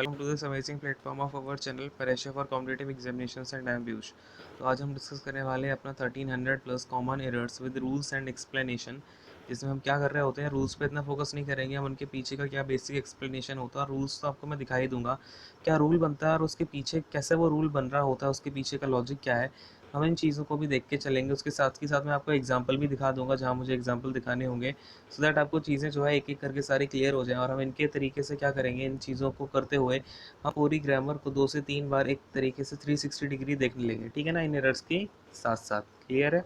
Welcome to this amazing platform of our channel Pressure for Competitive Examinations and I am Piyush। तो आज हम discuss करने वाले हैं अपना 1300 plus common errors with rules and explanation. जिसमें हम क्या कर रहे होते हैं, रूल्स पे इतना फोकस नहीं करेंगे, हम उनके पीछे का क्या बेसिक एक्सप्लेनेशन होता है। रूल्स तो आपको मैं दिखाई दूंगा क्या रूल बनता है और उसके पीछे कैसे वो रूल बन रहा होता है, उसके पीछे का लॉजिक क्या है, हम इन चीज़ों को भी देख के चलेंगे। उसके साथ ही साथ मैं आपको एग्जाम्पल भी दिखा दूंगा जहाँ मुझे एग्जाम्पल दिखाने होंगे, सो दैट आपको चीज़ें जो है एक एक करके सारी क्लियर हो जाएं। और हम इनके तरीके से क्या करेंगे, इन चीज़ों को करते हुए हम पूरी ग्रामर को 2 से 3 बार एक तरीके से 360 डिग्री देख लेंगे, ठीक है ना, इन एरर्स के साथ साथ। क्लियर है?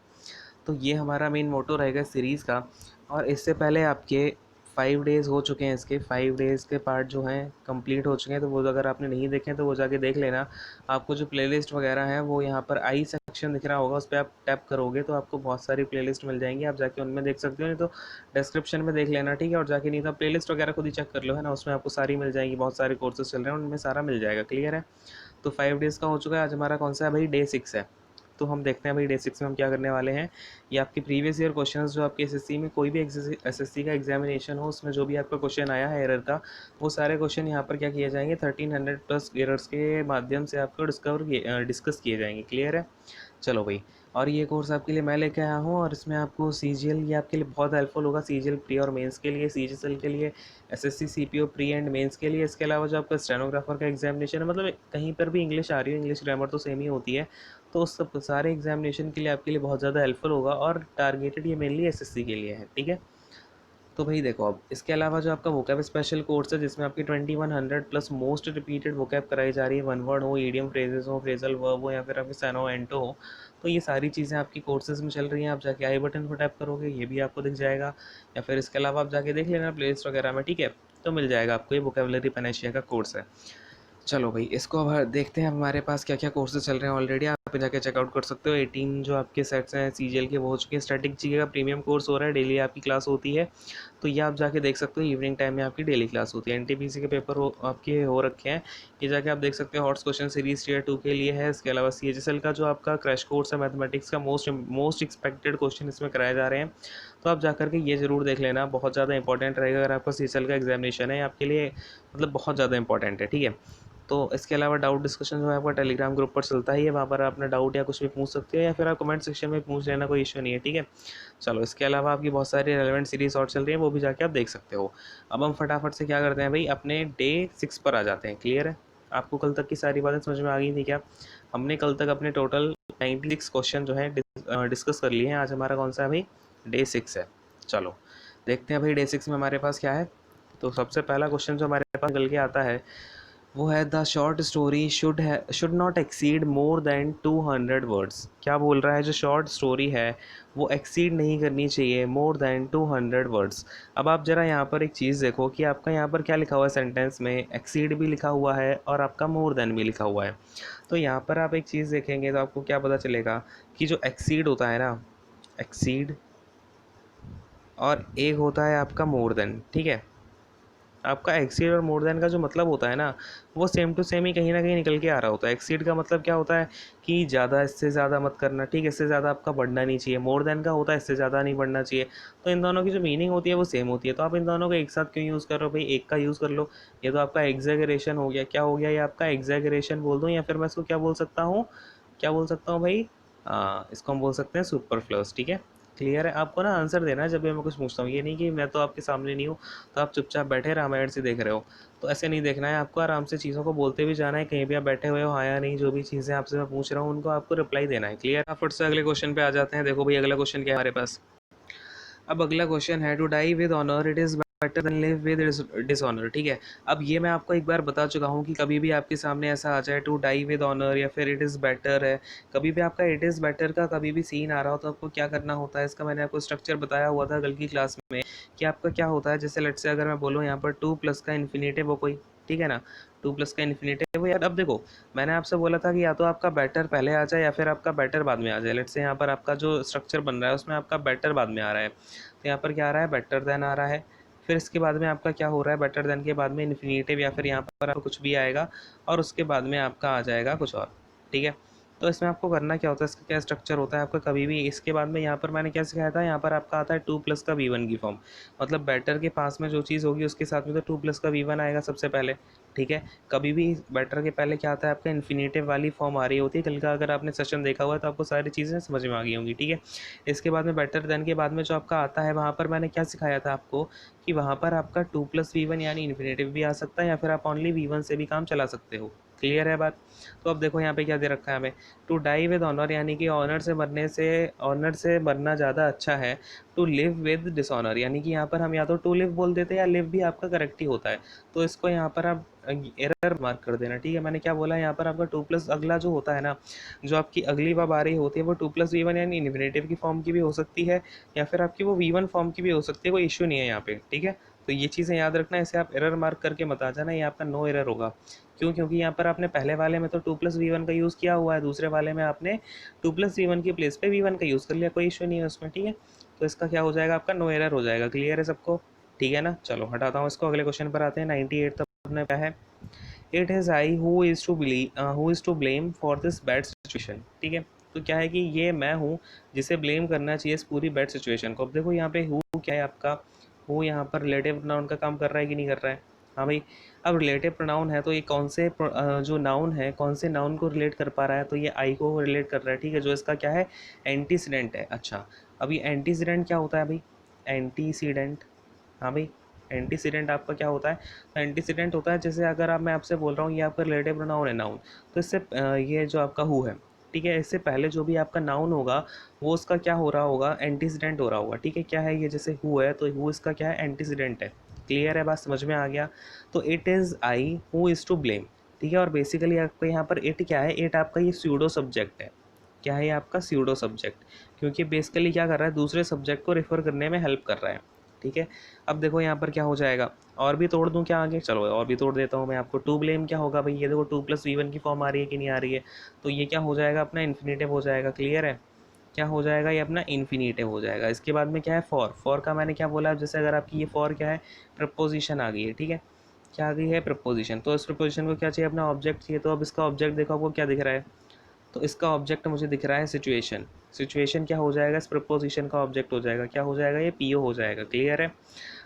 तो ये हमारा मेन मोटो रहेगा सीरीज़ का। और इससे पहले आपके 5 डेज़ हो चुके हैं, इसके 5 डेज़ के पार्ट जो हैं कंप्लीट हो चुके हैं, तो वो अगर आपने नहीं देखे तो वो जाके देख लेना। आपको जो प्लेलिस्ट वगैरह है वो यहाँ पर आई सेक्शन दिख रहा होगा, उस पर आप टैप करोगे तो आपको बहुत सारी प्लेलिस्ट मिल जाएंगी, आप जाके उनमें देख सकते हो, नहीं तो डिस्क्रिप्शन में देख लेना, ठीक है। और जाके नहीं तो प्लेलिस्ट वगैरह खुद ही चेक कर लो, है ना, उसमें आपको सारी मिल जाएंगी, बहुत सारे कोर्सेज चल रहे हैं उनमें सारा मिल जाएगा। क्लियर है? तो 5 डेज़ का हो चुका है, आज हमारा कौन सा है भाई, डे 6 है। तो हम देखते हैं भाई डे 6 में हम क्या करने वाले हैं। ये आपके प्रीवियस ईयर क्वेश्चंस जो आपके एसएससी में कोई भी एसएससी का एग्जामिनेशन हो, उसमें जो भी आपका क्वेश्चन आया है एरर का, वो सारे क्वेश्चन यहाँ पर क्या किए जाएंगे, 1300 प्लस एरर्स के माध्यम से आपको डिस्कस किए जाएंगे। क्लियर है? चलो भाई। और ये कोर्स आपके लिए मैं लेके आया हूँ और इसमें आपको सीजीएल, ये आपके लिए बहुत हेल्पफुल होगा, सीजीएल प्री और मेंस के लिए, सीजीएल के लिए, SSC CPO pre and mains के लिए। इसके अलावा जो आपका स्टेनोग्राफर का एग्जामिनेशन है, मतलब कहीं पर भी इंग्लिश आ रही हो, इंग्लिश ग्रामर तो सेम ही होती है, तो उस सब सारे एग्जामिनेशन के लिए आपके लिए बहुत ज़्यादा हेल्पफुल होगा। और टारगेटेड ये मेनली एसएससी के लिए है, ठीक है। तो भाई देखो, अब इसके अलावा जो आपका वोकैब स्पेशल कोर्स है, जिसमें आपकी 2100 प्लस मोस्ट रिपीटेड वोकैब कराई जा रही है, वन वर्ड हो, ईडियम फ्रेजेस हो, फ्रेजल वर्ब हो, या फिर आपकी सैनो एंटो हो, तो ये सारी चीज़ें आपकी कोर्सेज में चल रही हैं। आप जाके आई बटन पर टैप करोगे, ये भी आपको दिख जाएगा, या फिर इसके अलावा आप जाके देख लेना प्लेलिस्ट वगैरह में, ठीक है। तो मिल जाएगा आपको, ये वोकेबलरी पेनेशिया का कोर्स है। चलो भाई, इसको अब देखते हैं हमारे पास क्या क्या कोर्सेज चल रहे हैं ऑलरेडी। आप जाके चेकआउट कर सकते हो। 18 जो आपके सेट्स हैं सीजीएल के वो हो चुके हैं। स्टैटिक जीके का प्रीमियम कोर्स हो रहा है, डेली आपकी क्लास होती है, तो ये आप जाके देख सकते हो। इवनिंग टाइम में आपकी डेली क्लास होती है। एनटीपीसी के पेपर आपके हो रखे हैं, ये जाके आप देख सकते हो। हॉट्स क्वेश्चन सीरीज टीयर 2 के लिए है। इसके अलावा सीएचएसएल का जो आपका क्रैश कोर्स है मैथमेटिक्स का, मोस्ट एक्सपेक्टेड क्वेश्चन इसमें कराए जा रहे हैं, तो आप जाकर के ये ज़रूर देख लेना, बहुत ज़्यादा इंपॉर्टेंट रहेगा। अगर आपका सीएचएसएल का एग्जामिनेशन है आपके लिए, मतलब बहुत ज़्यादा इंपॉर्टेंट है, ठीक है। तो इसके अलावा डाउट डिस्कशन जो है आपका टेलीग्राम ग्रुप पर चलता ही है, वहाँ पर अपना डाउट या कुछ भी पूछ सकते हो, या फिर आप कमेंट सेक्शन में पूछ लेना, कोई इशू नहीं है, ठीक है। चलो, इसके अलावा आपकी बहुत सारी रेलेवेंट सीरीज और चल रही है, वो भी जाके आप देख सकते हो। अब हम फटाफट से क्या करते हैं भाई, अपने डे 6 पर आ जाते हैं। क्लियर है? आपको कल तक की सारी बातें समझ में आ गई थी क्या? हमने कल तक अपने टोटल 96 क्वेश्चन जो है डिस्कस कर लिए हैं। आज हमारा कौन सा है भाई, डे 6 है। चलो देखते हैं भाई डे 6 में हमारे पास क्या है। तो सबसे पहला क्वेश्चन जो हमारे पास निकल के आता है वो है, the short story should not exceed more than 200 words. क्या बोल रहा है, जो शॉर्ट स्टोरी है वो एक्सीड नहीं करनी चाहिए मोर देन 200 वर्ड्स। अब आप ज़रा यहाँ पर एक चीज़ देखो कि आपका यहाँ पर क्या लिखा हुआ है सेंटेंस में, एक्सीड भी लिखा हुआ है और आपका मोर देन भी लिखा हुआ है। तो यहाँ पर आप एक चीज़ देखेंगे तो आपको क्या पता चलेगा कि जो एक्सीड होता है ना, एक्सीड, और एक होता है आपका मोर देन, ठीक है। आपका एक्सीड और मोर देन का जो मतलब होता है ना, वो सेम टू सेम ही कहीं ना कहीं निकल के आ रहा होता है। एक्सीड का मतलब क्या होता है कि ज़्यादा, इससे ज़्यादा मत करना, ठीक है, इससे ज़्यादा आपका बढ़ना नहीं चाहिए। मोर देन का होता है इससे ज़्यादा नहीं बढ़ना चाहिए। तो इन दोनों की जो मीनिंग होती है वो सेम होती है, तो आप इन दोनों को एक साथ क्यों यूज़ कर रहे हो भाई, एक का यूज़ कर लो। ये तो आपका एग्जैगरेशन हो गया। क्या हो गया, ये आपका एग्जैगरेशन बोल दूँ, या फिर मैं इसको क्या बोल सकता हूँ, क्या बोल सकता हूँ भाई, इसको हम बोल सकते हैं सुपरफ्लूअस, ठीक है। क्लियर है? आपको ना आंसर देना है जब भी मैं कुछ पूछता हूँ, ये नहीं कि मैं तो आपके सामने नहीं हूँ तो आप चुपचाप बैठे रामायण से देख रहे हो, तो ऐसे नहीं देखना है आपको। आराम से चीज़ों को बोलते भी जाना है, कहीं भी आप बैठे हुए हो, हाँ या नहीं, जो भी चीज़ें आपसे मैं पूछ रहा हूँ उनको आपको रिप्लाई देना है। क्लियर? आप फट से अगले क्वेश्चन पे आ जाते हैं। देखो भाई अगला क्वेश्चन क्या है हमारे पास। अब अगला क्वेश्चन है, to die with honour it is better than live with dishonour, ठीक है। अब ये मैं आपको एक बार बता चुका हूँ कि कभी भी आपके सामने ऐसा आ जाए टू डाई विद ऑनर या फिर इट इज़ बेटर है, कभी भी आपका इट इज़ बेटर का कभी भी सीन आ रहा हो तो आपको क्या करना होता है, इसका मैंने आपको स्ट्रक्चर बताया हुआ था कल की क्लास में कि आपका क्या होता है। जैसे लेट्स से अगर मैं बोलूँ यहाँ पर टू प्लस का इन्फिनेटिव वो कोई, ठीक है ना, टू प्लस का इन्फिनेटिव वो, यार अब देखो मैंने आपसे बोला था कि या तो आपका बेटर पहले आ जाए या फिर आपका बेटर बाद में आ जाए। लेट्स से यहाँ पर आपका जो स्ट्रक्चर बन रहा है उसमें आपका बेटर बाद में आ रहा है, तो यहाँ पर क्या आ रहा है, बेटर देन आ रहा है। फिर इसके बाद में आपका क्या हो रहा है, बेटर देन के बाद में इन्फिनेटिव या फिर यहाँ पर आपको कुछ भी आएगा और उसके बाद में आपका आ जाएगा कुछ और, ठीक है। तो इसमें आपको करना क्या होता है, इसका क्या स्ट्रक्चर होता है आपका, कभी भी इसके बाद में यहाँ पर मैंने क्या सिखाया था, यहाँ पर आपका आता है टू प्लस का V1 की फॉर्म, मतलब बेटर के पास में जो चीज़ होगी उसके साथ में तो टू प्लस का V1 आएगा सबसे पहले, ठीक है। कभी भी बेटर के पहले क्या आता है आपका इन्फिनेटिव वाली फॉर्म आ रही होती है। कल का अगर आपने सेशन देखा हुआ है तो आपको सारी चीज़ें समझ में आ गई होंगी, ठीक है। इसके बाद में बेटर देन के बाद में जो आपका आता है वहाँ पर मैंने क्या सिखाया था आपको कि वहाँ पर आपका 2+V1 यानी इन्फिनेटिव भी आ सकता है या फिर आप ओनली V1 से भी काम चला सकते हो। क्लियर है बात। तो अब देखो यहाँ पे क्या दे रखा है हमें, टू डाई विद ऑनर यानी कि ऑनर से मरना ज़्यादा अच्छा है टू लिव विद डिसऑनर, यानी कि यहाँ पर हम या तो टू लिव बोल देते हैं या लिव भी आपका करेक्ट ही होता है। तो इसको यहाँ पर आप एरर मार्क कर देना, ठीक है। मैंने क्या बोला यहाँ पर आपका 2+ अगला जो होता है ना, जो आपकी अगली वर्ब आ रही होती है वो 2+V1 यानी इन्फिनेटिव की फॉर्म की भी हो सकती है या फिर आपकी वो V1 फॉर्म की भी हो सकती है, कोई इशू नहीं है यहाँ पे, ठीक है। तो ये चीज़ें याद रखना, इसे आप एरर मार्क करके मत आ जाना, ये आपका नो एरर होगा। क्यों? क्योंकि यहाँ पर आपने पहले वाले में तो 2+V1 का यूज़ किया हुआ है, दूसरे वाले में आपने 2+V1 की प्लेस पे V1 का यूज़ कर लिया, कोई इशू नहीं है उसमें, ठीक है। तो इसका क्या हो जाएगा आपका नो एरर हो जाएगा। क्लियर है सबको? ठीक है ना। चलो हटाता हूँ इसको, अगले क्वेश्चन पर आते हैं। 98 तक अपने क्या है, it is I who is to blame for this bad situation, ठीक है। तो क्या है कि ये मैं हूँ जिसे ब्लेम करना चाहिए इस पूरी बैड सिचुएशन को। अब देखो यहाँ पे हु क्या है आपका, हु यहाँ पर रिलेटिव प्रोनाउन का काम कर रहा है कि नहीं कर रहा है? हाँ भाई। अब रिलेटिव प्रोनाउन है तो ये कौन से जो नाउन है कौन से नाउन को रिलेट कर पा रहा है, तो ये आई को रिलेट कर रहा है, ठीक है। जो इसका क्या है, एंटीसीडेंट है। अच्छा, अब ये एंटीसीडेंट क्या होता है भाई? एंटीसीडेंट, हाँ भाई, एंटीसीडेंट आपका क्या होता है? तो एंटीसीडेंट होता है जैसे अगर आप, मैं आपसे बोल रहा हूँ ये आपका रिलेटिव प्रोनाउन है नाउन, तो इससे ये जो आपका हु है, ठीक है, इससे पहले जो भी आपका नाउन होगा वो उसका क्या हो रहा होगा, एंटीसीडेंट हो रहा होगा, ठीक है। क्या है ये, जैसे हु है तो हु इसका क्या है, एंटीसीडेंट है। क्लियर है बात, समझ में आ गया? तो it is I who is to blame, ठीक है। और बेसिकली आपका यहाँ पर इट क्या है, इट आपका ये स्यूडो सब्जेक्ट है। क्या है ये आपका स्यूडो सब्जेक्ट, क्योंकि बेसिकली क्या कर रहा है, दूसरे सब्जेक्ट को रेफर करने में हेल्प कर रहा है, ठीक है। अब देखो यहाँ पर क्या हो जाएगा, और भी तोड़ दूँ क्या आगे? चलो और भी तोड़ देता हूँ मैं आपको। टू ब्लेम क्या होगा भाई, ये देखो 2+V1 की फॉर्म आ रही है कि नहीं आ रही है, तो ये क्या हो जाएगा अपना, इन्फिनेटिव हो जाएगा। क्लियर है? क्या हो जाएगा ये अपना, इन्फिनेटिव हो जाएगा। इसके बाद में क्या है, फॉर। फॉर का मैंने क्या बोला, जैसे अगर आपकी ये फॉर क्या है, प्रपोजिशन आ गई है, ठीक है। क्या आ गई है, प्रपोजिशन। तो इस प्रपोजिशन को क्या चाहिए, अपना ऑब्जेक्ट चाहिए। तो अब इसका ऑब्जेक्ट देखो आपको क्या दिख रहा है, तो इसका ऑब्जेक्ट मुझे दिख रहा है सिचुएशन। सिचुएशन क्या हो जाएगा, इस प्रपोजिशन का ऑब्जेक्ट हो जाएगा, क्या हो जाएगा, ये पीओ हो जाएगा। क्लियर है?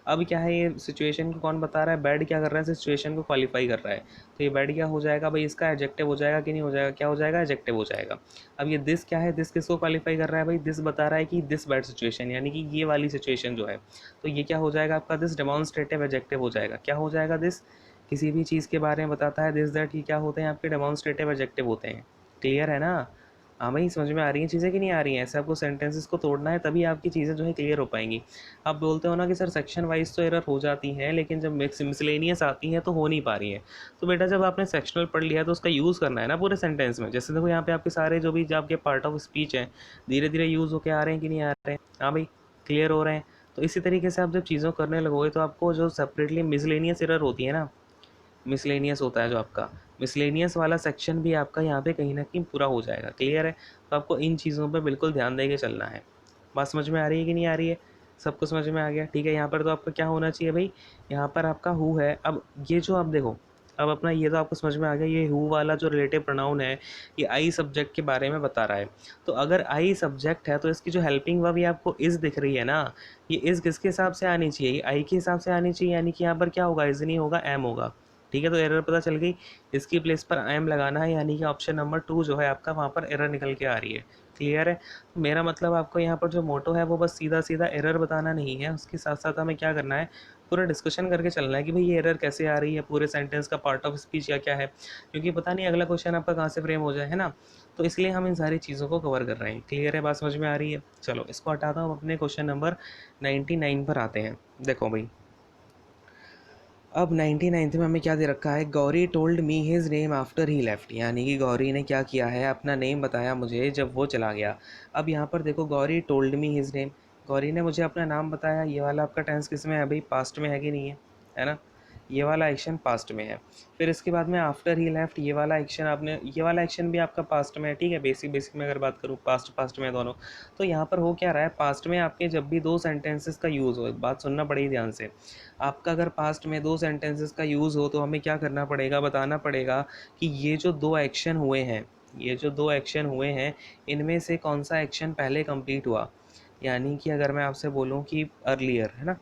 अब क्या है, ये सिचुएशन को कौन बता रहा है, बैड क्या कर रहा है, सिचुएशन को क्वालिफाई कर रहा है। तो ये बैड क्या हो जाएगा भाई, इसका एडजेक्टिव हो जाएगा कि नहीं हो जाएगा, क्या हो जाएगा, एडजेक्टिव हो जाएगा। अब ये दिस क्या है, दिस किसको क्वालिफाई कर रहा है भाई, दिस बता रहा है कि दिस बैड सिचुएशन, यानी कि ये वाली सिचुएशन जो है। तो ये क्या हो जाएगा आपका, दिस डेमॉन्स्ट्रेटिव एडजेक्टिव हो जाएगा। क्या हो जाएगा, दिस किसी भी चीज़ के बारे में बताता है, दिस दैट, ये क्या होते हैं आपके, डेमॉन्स्ट्रेटिव एडजेक्टिव होते हैं। क्लियर है ना? हाँ भाई, समझ में आ रही हैं चीज़ें कि नहीं आ रही हैं? ऐसे आपको सेंटेंसेस को तोड़ना है, तभी आपकी चीज़ें जो है क्लियर हो पाएंगी। आप बोलते हो ना कि सर सेक्शन वाइज तो एरर हो जाती हैं, लेकिन जब मिसलेनियस आती हैं तो हो नहीं पा रही है। तो बेटा जब आपने सेक्शनल पढ़ लिया तो उसका यूज़ करना है ना पूरे सेंटेंस में। जैसे देखो यहाँ पे आपके सारे जो भी जो आपके पार्ट ऑफ स्पीच हैं धीरे धीरे यूज़ होके आ रहे हैं कि नहीं आ रहे हैं? हाँ भाई, क्लियर हो रहे हैं। तो इसी तरीके से आप जब चीज़ों करने लगोगे तो आपको जो सेपरेटली मिसलेनियस एरर होती है ना, मिसलेनियस होता है जो आपका, मिसलेनियस वाला सेक्शन भी आपका यहाँ पे कहीं ना कहीं पूरा हो जाएगा। क्लियर है? तो आपको इन चीज़ों पे बिल्कुल ध्यान दे के चलना है। बात समझ में आ रही है कि नहीं आ रही है? सबको समझ में आ गया? ठीक है। यहाँ पर तो आपका क्या होना चाहिए भाई, यहाँ पर आपका हु है। अब ये जो आप देखो, अब अपना ये तो आपको समझ में आ गया, ये हु वाला जो रिलेटिव प्रोनाउन है ये आई सब्जेक्ट के बारे में बता रहा है। तो अगर आई सब्जेक्ट है तो इसकी जो हेल्पिंग वर्ब ये आपको इज़ दिख रही है ना, ये इज़ किसके हिसाब से आनी चाहिए, ये आई के हिसाब से आनी चाहिए, यानी कि यहाँ पर क्या होगा, इज़ नहीं होगा, एम होगा। ठीक है, तो एरर पता चल गई। इसकी प्लेस पर आई एम लगाना है, यानी कि ऑप्शन नंबर 2 जो है आपका, वहाँ पर एरर निकल के आ रही है। क्लियर है? तो मेरा मतलब आपको यहाँ पर जो मोटो है वो बस सीधा सीधा एरर बताना नहीं है, उसके साथ साथ हमें क्या करना है, पूरा डिस्कशन करके चलना है कि भाई ये एरर कैसे आ रही है, पूरे सेंटेंस का पार्ट ऑफ स्पीच या क्या है, क्योंकि पता नहीं अगला क्वेश्चन आपका कहाँ से फ्रेम हो जाए, है ना। तो इसलिए हम इन सारी चीज़ों को कवर कर रहे हैं। क्लियर है? बात समझ में आ रही है? चलो इसको हटाता हूँ, अपने क्वेश्चन नंबर 99 पर आते हैं। देखो भाई, अब 99th में हमें क्या दे रखा है, Gauri told me his name after he left, यानी कि गौरी ने क्या किया है, अपना नेम बताया मुझे जब वो चला गया। अब यहाँ पर देखो, Gauri told me his name, Gauri ने मुझे अपना नाम बताया, ये वाला आपका टेंस किस में है भाई, पास्ट में है कि नहीं है ना। ये वाला एक्शन पास्ट में है। फिर इसके बाद में आफ्टर ही लेफ्ट, ये वाला एक्शन आपने, ये वाला एक्शन भी आपका पास्ट में है, ठीक है। बेसिक बेसिक में अगर बात करूँ, पास्ट पास्ट में दोनों। तो यहाँ पर हो क्या रहा है, पास्ट में आपके जब भी दो सेंटेंसेस का यूज़ हो, बात सुनना पड़ेगी ध्यान से, आपका अगर पास्ट में दो सेंटेंसेस का यूज़ हो तो हमें क्या करना पड़ेगा, बताना पड़ेगा कि ये जो दो एक्शन हुए हैं, ये जो दो एक्शन हुए हैं, इनमें से कौन सा एक्शन पहले कंप्लीट हुआ। यानी कि अगर मैं आपसे बोलूँ कि अर्लियर, है ना,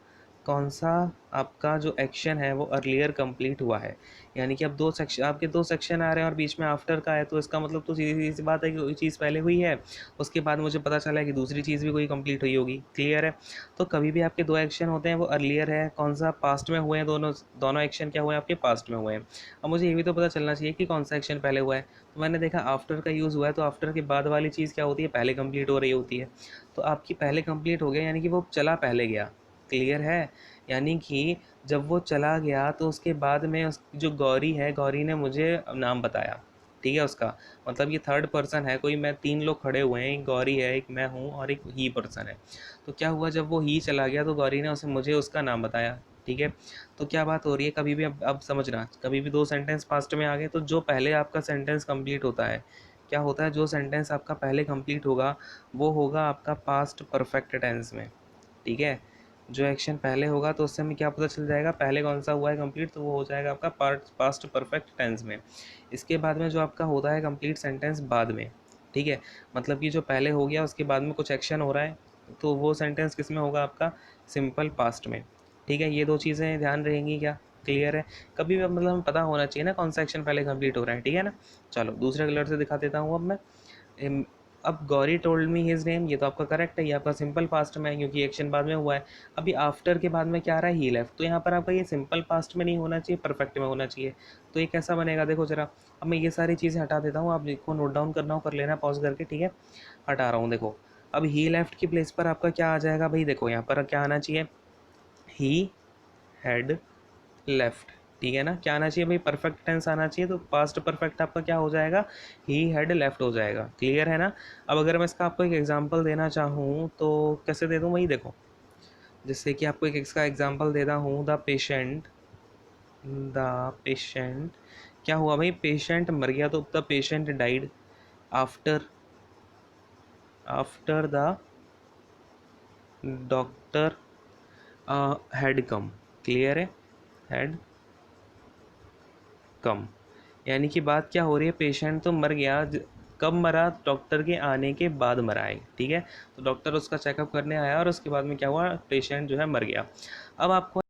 कौन सा आपका जो एक्शन है वो अर्लियर कंप्लीट हुआ है। यानी कि अब दो सेक्शन, आपके दो सेक्शन आ रहे हैं और बीच में आफ्टर का है, तो इसका मतलब तो सीधी सी बात है कि कोई चीज़ पहले हुई है, उसके बाद मुझे पता चला है कि दूसरी चीज़ भी कोई कंप्लीट हुई होगी। क्लियर है? तो कभी भी आपके दो एक्शन होते हैं वो अर्लियर है, कौन सा पास्ट में हुए हैं, दोनों दोनों एक्शन क्या हुए हैं आपके पास्ट में हुए हैं। अब मुझे ये भी तो पता चलना चाहिए कि कौन सा एक्शन पहले हुआ है। तो मैंने देखा आफ्टर का यूज़ हुआ है, तो आफ्टर के बाद वाली चीज़ क्या होती है, पहले कंप्लीट हो रही होती है। तो आपकी पहले कंप्लीट हो गया, यानी कि वो चला पहले गया। क्लियर है? यानी कि जब वो चला गया तो उसके बाद में उस जो गौरी है, गौरी ने मुझे नाम बताया। ठीक है? उसका मतलब ये थर्ड पर्सन है कोई, मैं तीन लोग खड़े हुए हैं, एक गौरी है, एक मैं हूँ और एक ही पर्सन है। तो क्या हुआ, जब वो ही चला गया तो गौरी ने उसे मुझे उसका नाम बताया। ठीक है? तो क्या बात हो रही है, कभी भी अब समझना, कभी भी दो सेंटेंस पास्ट में आ गए तो जो पहले आपका सेंटेंस कंप्लीट होता है, क्या होता है, जो सेंटेंस आपका पहले कंप्लीट होगा वो होगा आपका पास्ट परफेक्ट टेंस में। ठीक है? जो एक्शन पहले होगा तो उससे हमें क्या पता चल जाएगा, पहले कौन सा हुआ है कंप्लीट, तो वो हो जाएगा आपका पास्ट परफेक्ट टेंस में। इसके बाद में जो आपका होता है कंप्लीट सेंटेंस बाद में। ठीक है? मतलब कि जो पहले हो गया उसके बाद में कुछ एक्शन हो रहा है, तो वो सेंटेंस किस में होगा आपका, सिंपल पास्ट में। ठीक है? ये दो चीज़ें ध्यान रहेंगी क्या? क्लियर है? कभी भी मतलब हमें पता होना चाहिए ना कौन सा एक्शन पहले कंप्लीट हो रहा है। ठीक है ना? चलो दूसरे कलर से दिखा देता हूँ अब मैं। अब Gauri told me his name, ये तो आपका करेक्ट है, ये आपका सिंपल पास्ट में है क्योंकि एक्शन बाद में हुआ है। अभी आफ्टर के बाद में क्या आ रहा है, ही लेफ्ट, तो यहाँ पर आपका ये सिंपल पास्ट में नहीं होना चाहिए, परफेक्ट में होना चाहिए। तो ये कैसा बनेगा, देखो जरा। अब मैं ये सारी चीज़ें हटा देता हूँ, आप देखो नोट डाउन करना हो कर लेना पॉज करके। ठीक है? हटा रहा हूँ, देखो। अब ही लेफ्ट की प्लेस पर आपका क्या आ जाएगा भाई, देखो यहाँ पर क्या आना चाहिए, ही हैड लेफ्ट। ठीक है ना? क्या आना चाहिए भाई, परफेक्ट टेंस आना चाहिए, तो पास्ट परफेक्ट आपका क्या हो जाएगा, ही हैड लेफ्ट हो जाएगा। क्लियर है ना? अब अगर मैं इसका आपको एक एग्जांपल देना चाहूँ तो कैसे दे दूँ भाई, देखो। जैसे कि आपको एक इसका एग्जांपल देता हूँ, द पेशेंट क्या हुआ भाई, पेशेंट मर गया, तो the patient died after after the doctor had come. Clear है? हैड कम, यानी कि बात क्या हो रही है, पेशेंट तो मर गया, कब मरा, डॉक्टर के आने के बाद मरा है। ठीक है? तो डॉक्टर उसका चेकअप करने आया और उसके बाद में क्या हुआ, पेशेंट जो है मर गया। अब आपको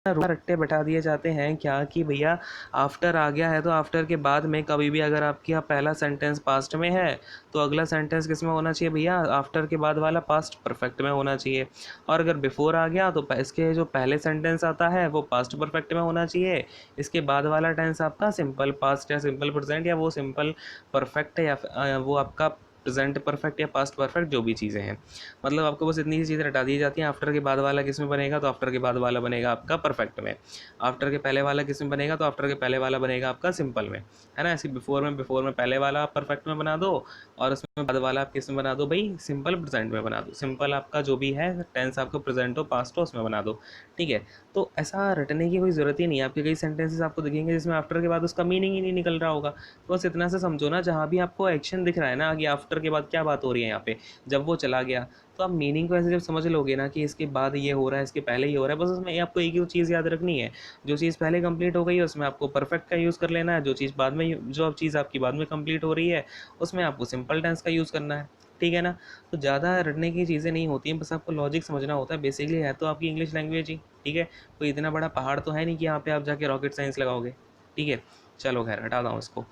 रट्टे बैठा दिए जाते हैं क्या कि भैया आफ्टर आ गया है तो आफ्टर के बाद में कभी भी अगर आपके यहाँ पहला सेंटेंस पास्ट में है तो अगला सेंटेंस किस में होना चाहिए भैया, आफ्टर के बाद वाला पास्ट परफेक्ट में होना चाहिए। और अगर बिफोर आ गया तो इसके जो पहले सेंटेंस आता है वो पास्ट परफेक्ट में होना चाहिए, इसके बाद वाला टेंस आपका सिंपल पास्ट या सिंपल प्रेजेंट या वो सिंपल परफेक्ट है या वो आपका प्रेजेंट परफेक्ट या पास्ट परफेक्ट, जो भी चीज़ें हैं। मतलब आपको बस इतनी सी चीज़ें हटा दी जाती हैं। आफ्टर के बाद वाला किस में बनेगा, तो आफ्टर के बाद वाला बनेगा आपका परफेक्ट में। आफ्टर के पहले वाला किस में बनेगा, तो आफ्टर के पहले वाला बनेगा आपका सिंपल में। है ना? ऐसे बिफोर में पहले वाला आप परफेक्ट में बना दो और उसमें बाद वाला आप किस में बना दो भाई, सिंपल प्रेजेंट में बना दो। सिंपल आपका जो भी है टेंस आपको प्रेजेंट हो पास्ट हो उसमें बना दो। ठीक है? तो ऐसा रटने की कोई ज़रूरत ही नहीं है। आपके कई सेंटेंसेस आपको दिखेंगे जिसमें आफ्टर के बाद उसका मीनिंग ही नहीं निकल रहा होगा। तो बस इतना से समझो ना, जहाँ भी आपको एक्शन दिख रहा है ना कि आफ्टर के बाद क्या बात हो रही है यहाँ पे, जब वो चला गया, तो आप मीनिंग को ऐसे जब समझ लोगे ना कि इसके बाद ये हो रहा है, इसके पहले ये हो रहा है, बस उसमें आपको एक ही चीज़ याद रखनी है। जो चीज़ पहले कंप्लीट हो गई है उसमें आपको परफेक्ट का यूज़ कर लेना है, जो चीज़ बाद में, जो चीज़ आपकी बाद में कंप्लीट हो रही है उसमें आपको सिंपल टेंस का यूज़ करना है। ठीक है ना? तो ज़्यादा रटने की चीज़ें नहीं होती हैं, बस आपको लॉजिक समझना होता है। बेसिकली है तो आपकी इंग्लिश लैंग्वेज ही। ठीक है? कोई इतना बड़ा पहाड़ तो है नहीं कि यहाँ पे आप जाके रॉकेट साइंस लगाओगे। ठीक है? चलो खैर हटाता हूँ इसको।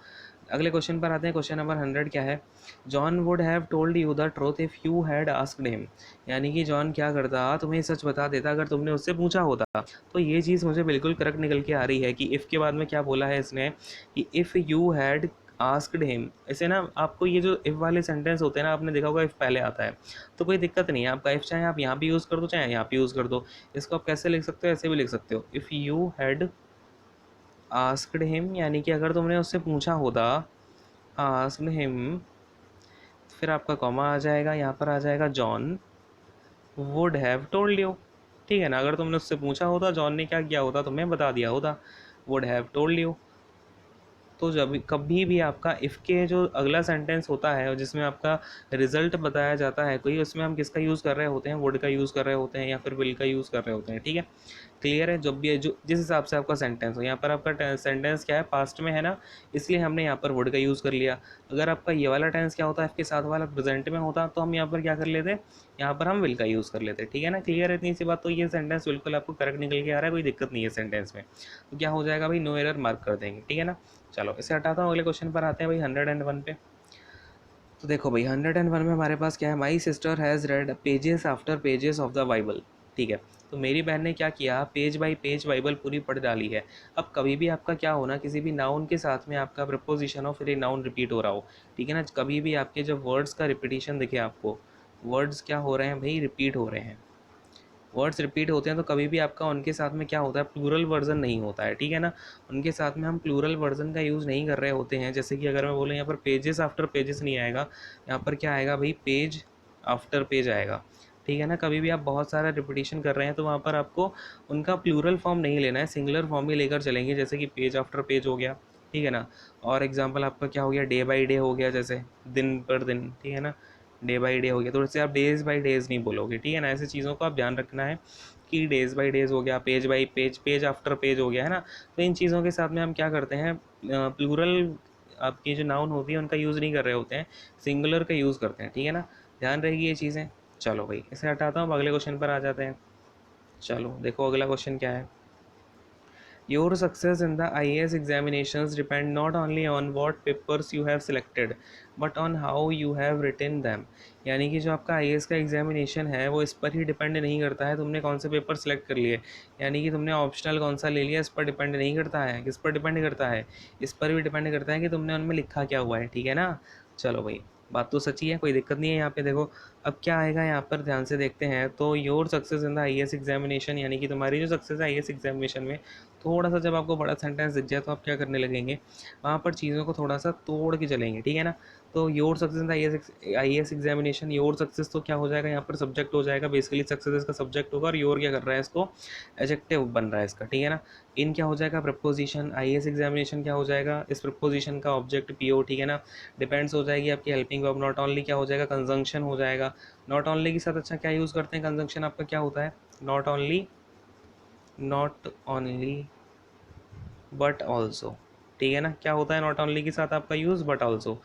अगले क्वेश्चन पर आते हैं। क्वेश्चन नंबर 100 क्या है, John would have told you the truth if you had asked him. यानी कि जॉन क्या करता, तुम्हें सच बता देता अगर तुमने उससे पूछा होता। तो ये चीज़ मुझे बिल्कुल करेक्ट निकल के आ रही है कि इफ़ के बाद में क्या बोला है इसने कि if you had asked him. इसे ना आपको ये जो इफ़ वाले सेंटेंस होते हैं ना, आपने देखा होगा इफ़ पहले आता है, तो कोई दिक्कत नहीं है। आपका इफ़ चाहे आप यहाँ भी यूज़ कर दो चाहे यहाँ पे यूज़ कर दो। इसको आप कैसे लिख सकते हो, ऐसे भी लिख सकते हो, if you had asked him, यानी कि अगर तुमने उससे पूछा होता, आस्क्ड हिम, फिर आपका कॉमा आ जाएगा, यहाँ पर आ जाएगा John would have told you. ठीक है ना? अगर तुमने उससे पूछा होता, जॉन ने क्या किया होता, तुम्हें बता दिया होता, वुड हैव टोल्ड यू। तो जब कभी भी आपका इफ़ के जो अगला सेंटेंस होता है और जिसमें आपका रिजल्ट बताया जाता है कोई, उसमें हम किसका यूज़ कर रहे होते हैं, वुड का यूज़ कर रहे होते हैं या फिर विल का यूज़ कर रहे होते हैं। ठीक है, क्लियर है। जब भी जो जिस हिसाब से आपका सेंटेंस हो, यहाँ पर आपका सेंटेंस क्या है, पास्ट में है ना, इसलिए हमने यहाँ पर वुड का यूज़ कर लिया। अगर आपका ये वाला टेंस क्या होता है, इसके साथ वाला प्रेजेंट में होता, तो हम यहाँ पर क्या कर लेते, यहाँ पर हम विल का यूज़ कर लेते। ठीक है ना, क्लियर है इतनी सी बात। तो ये सेंटेंस बिल्कुल आपको करेक्ट निकल के आ रहा है, कोई दिक्कत नहीं है सेंटेंस में। तो क्या हो जाएगा भाई, नो एरर मार्क कर देंगे। ठीक है ना, चलो इसे हटाता हूँ, अगले क्वेश्चन पर आते हैं भाई 101 पे। तो देखो भाई 101 में हमारे पास क्या है, my sister has red pages after pages of the Bible. ठीक है, तो मेरी बहन ने क्या किया, पेज बाई पेज बाइबल पूरी पढ़ डाली है। अब कभी भी आपका क्या होना, किसी भी नाउन के साथ में आपका प्रपोजिशन हो, फिर ये नाउन रिपीट हो रहा हो। ठीक है ना, कभी भी आपके जब वर्ड्स का रिपीटिशन दिखे आपको, वर्ड्स क्या हो रहे हैं भाई, रिपीट हो रहे हैं। वर्ड्स रिपीट होते हैं तो कभी भी आपका उनके साथ में क्या होता है, प्लूरल वर्जन नहीं होता है। ठीक है ना, उनके साथ में हम प्लूरल वर्जन का यूज़ नहीं कर रहे होते हैं। जैसे कि अगर मैं बोलूँ यहाँ पर पेजेस आफ्टर पेजेस नहीं आएगा, यहाँ पर क्या आएगा भाई, पेज आफ्टर पेज आएगा। ठीक है ना, कभी भी आप बहुत सारा रिपीटिशन कर रहे हैं तो वहाँ पर आपको उनका प्लूरल फॉर्म नहीं लेना है, सिंगुलर फॉर्म ही लेकर चलेंगे। जैसे कि पेज आफ्टर पेज हो गया। ठीक है ना, और एग्जाम्पल आपका क्या हो गया, डे बाई डे हो गया, जैसे दिन पर दिन। ठीक है ना, डे बाई डे हो गया, तो इससे आप डेज़ बाई डेज़ नहीं बोलोगे। ठीक है ना, ऐसी चीज़ों को आप ध्यान रखना है कि डेज़ बाई डेज़ हो गया, page by page, page after page हो गया, है ना। तो इन चीज़ों के साथ में हम क्या करते हैं, प्लूरल आपकी जो नाउन होती है उनका यूज़ नहीं कर रहे होते हैं, सिंगुलर का यूज़ करते हैं। ठीक है ना, ध्यान रहेगी ये चीज़ें। चलो भाई इसे हटाता हूँ, अगले क्वेश्चन पर आ जाते हैं। चलो देखो अगला क्वेश्चन क्या है। Your success in the IAS examinations depend not only on what papers you have selected, but on how you have written them। यानी कि जो आपका IAS का एग्जामिनेशन है वो इस पर ही डिपेंड नहीं करता है तुमने कौन से पेपर सेलेक्ट कर लिए, यानी कि तुमने ऑप्शनल कौन सा ले लिया, इस पर डिपेंड नहीं करता है। किस पर डिपेंड करता है, इस पर भी डिपेंड करता है कि तुमने उनमें लिखा क्या हुआ है। ठीक है ना, चलो भाई बात तो सच्ची है, कोई दिक्कत नहीं है यहाँ पे। देखो अब क्या आएगा यहाँ पर, ध्यान से देखते हैं। तो your success in the IAS examination, यानी कि तुम्हारी जो सक्सेस है IAS एग्जामिनेशन में, थोड़ा सा जब आपको बड़ा सेंटेंस दिख जाए तो आप क्या करने लगेंगे, वहाँ पर चीज़ों को थोड़ा सा तोड़ के चलेंगे। ठीक है ना, तो your success in IAS examination, your success तो क्या हो जाएगा, यहाँ पर सब्जेक्ट हो जाएगा। बेसिकली सक्सेस इसका सब्जेक्ट होगा और योर क्या कर रहा है, इसको एडजेक्टिव बन रहा है इसका। ठीक है ना, इन क्या हो जाएगा, प्रपोजिशन। IAS एग्जामिनेशन क्या हो जाएगा, इस प्रपोजिशन का ऑब्जेक्ट PO। ठीक है ना, डिपेंड्स हो जाएगी आपकी हेल्पिंग वर्ब। नॉट ओनली क्या हो जाएगा, कंजंक्शन हो जाएगा। नॉट ओनली के साथ अच्छा क्या यूज़ करते हैं, कंजंक्शन आपका क्या होता है, not only, not only but also. ठीक है ना, क्या होता है नॉट ओनली के साथ आपका यूज़, बट ऑल्सो।